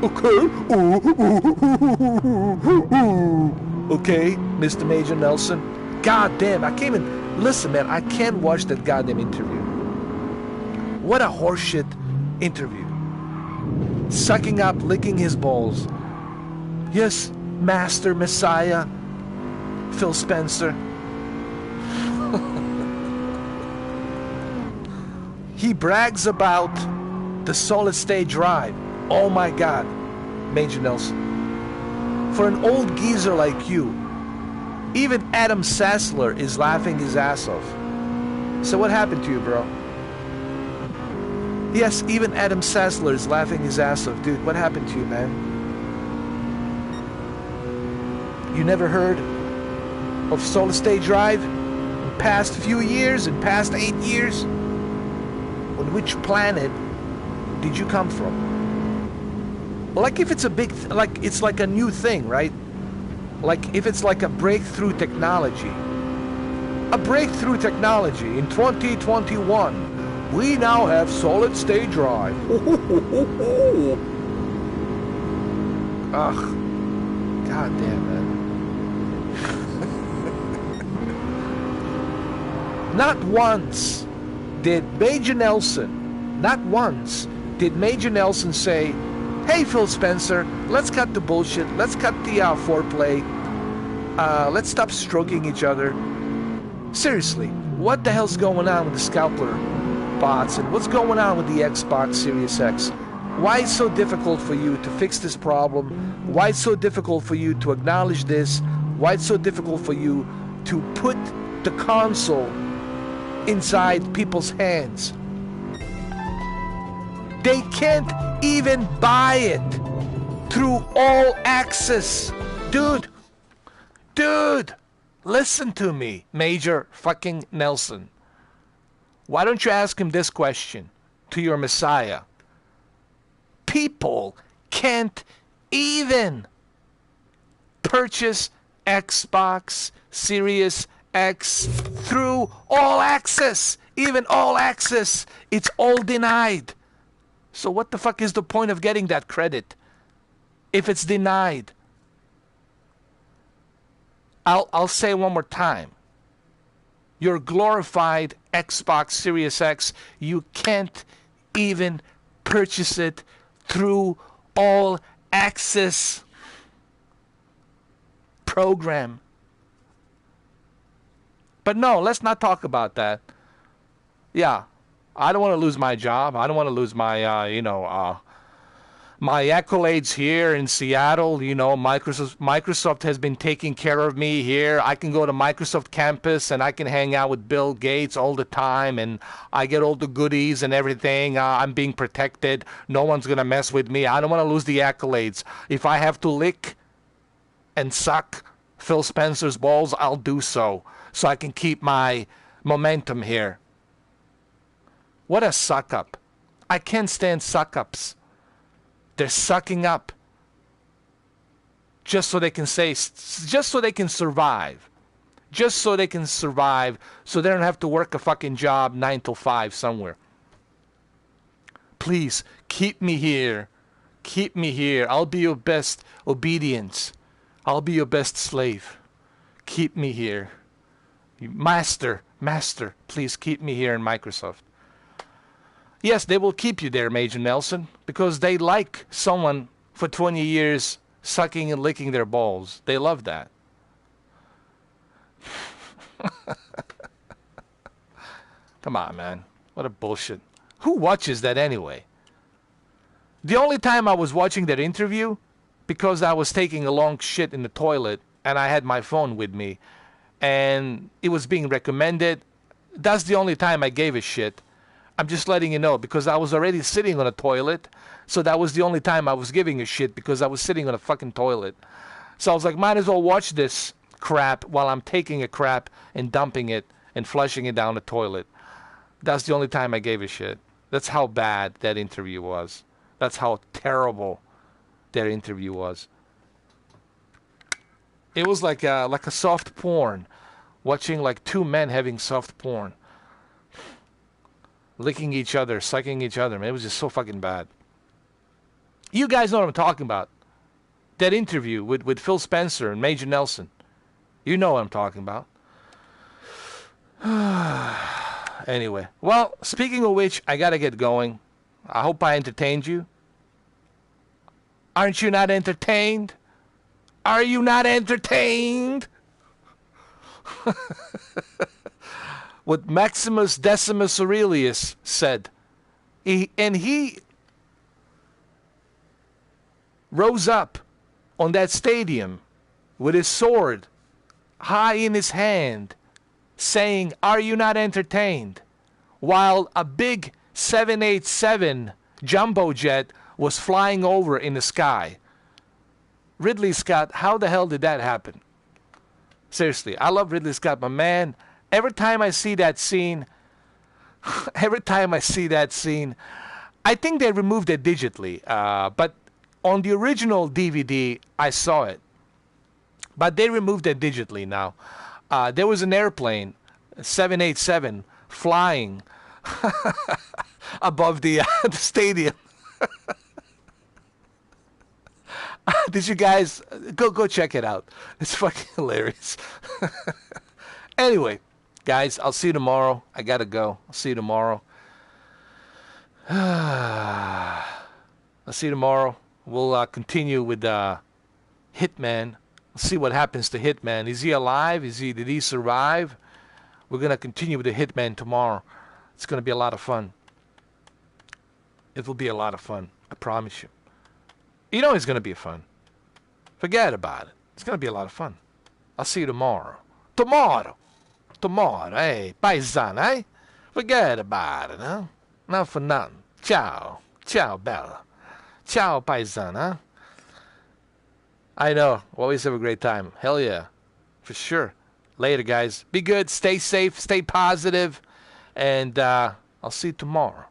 Okay. Okay, Mr. Major Nelson. God damn, I can't even... Listen, man, I can't watch that goddamn interview. What a horseshit interview. Sucking up, licking his balls. Yes, Master Messiah, Phil Spencer. He brags about the solid state drive. Oh my God, Major Nelson. For an old geezer like you, even Adam Sessler is laughing his ass off. So what happened to you, bro? Yes, even Adam Sessler is laughing his ass off. Dude, what happened to you, man? You never heard of solid state drive in past few years, in past 8 years? On which planet did you come from? Like if it's a big, like it's like a new thing, right? Like if it's like a breakthrough technology. A breakthrough technology in 2021. We now have solid state drive. Ugh. God damn, man. Not once did Major Nelson, say, hey, Phil Spencer, let's cut the bullshit. Let's cut the foreplay. Let's stop stroking each other. Seriously, what the hell's going on with the Scalper bots? And what's going on with the Xbox Series X? Why it's so difficult for you to fix this problem? Why it's so difficult for you to acknowledge this? Why it's so difficult for you to put the console inside people's hands? They can't even buy it through All Access. Dude, listen to me, Major fucking Nelson. Why don't you ask him this question to your Messiah? People can't even purchase Xbox Series X through All Access. Even All Access, it's all denied. So what the fuck is the point of getting that credit if it's denied? I'll say one more time. Your glorified Xbox Series X, you can't even purchase it through All Access program. But no, let's not talk about that. Yeah, I don't want to lose my job. I don't want to lose my, my accolades here in Seattle. You know, Microsoft has been taking care of me here. I can go to Microsoft campus and I can hang out with Bill Gates all the time, and I get all the goodies and everything. I'm being protected. No one's going to mess with me. I don't want to lose the accolades. If I have to lick and suck Phil Spencer's balls, I'll do so I can keep my momentum here. What a suck-up. I can't stand suck-ups. They're sucking up just so they can survive. Just so they can survive, so they don't have to work a fucking job 9 till 5 somewhere. Please, keep me here. Keep me here. I'll be your best obedience. I'll be your best slave. Keep me here. Master, please keep me here in Microsoft. Yes, they will keep you there, Major Nelson, because they like someone for 20 years sucking and licking their balls. They love that. Come on, man. What a bullshit. Who watches that anyway? The only time I was watching that interview, because I was taking a long shit in the toilet and I had my phone with me and it was being recommended. That's the only time I gave a shit. I'm just letting you know, because I was already sitting on a toilet. So that was the only time I was giving a shit, because I was sitting on a fucking toilet. So I was like, might as well watch this crap while I'm taking a crap and dumping it and flushing it down the toilet. That's the only time I gave a shit. That's how bad that interview was. That's how terrible that interview was. It was like a soft porn. Watching like two men having soft porn. Licking each other, sucking each other, man. It was just so fucking bad. You guys know what I'm talking about. That interview with Phil Spencer and Major Nelson. You know what I'm talking about. Anyway. Well, speaking of which, I gotta get going. I hope I entertained you. Aren't you not entertained? Are you not entertained? What Maximus Decimus Aurelius said. He rose up on that stadium with his sword high in his hand, saying, "Are you not entertained?" While a big 787 jumbo jet was flying over in the sky. Ridley Scott, how the hell did that happen? Seriously, I love Ridley Scott, but man, every time I see that scene, I think they removed it digitally. But on the original DVD, I saw it. But they removed it digitally now. There was an airplane, 787, flying above the stadium. Did you guys go check it out? It's fucking hilarious. Anyway, guys, I'll see you tomorrow. I gotta go. I'll see you tomorrow. I'll see you tomorrow. We'll continue with Hitman. Let's see what happens to Hitman. Is he alive? Did he survive? We're gonna continue with the Hitman tomorrow. It's gonna be a lot of fun. It will be a lot of fun. I promise you. You know it's gonna be fun. Forget about it. It's gonna be a lot of fun. I'll see you tomorrow. Tomorrow, hey, paisano, eh? Forget about it, huh? Not for nothing. Ciao, Bella. Ciao, paisano, huh? I know. Always have a great time. Hell yeah. For sure. Later, guys. Be good. Stay safe. Stay positive. And I'll see you tomorrow.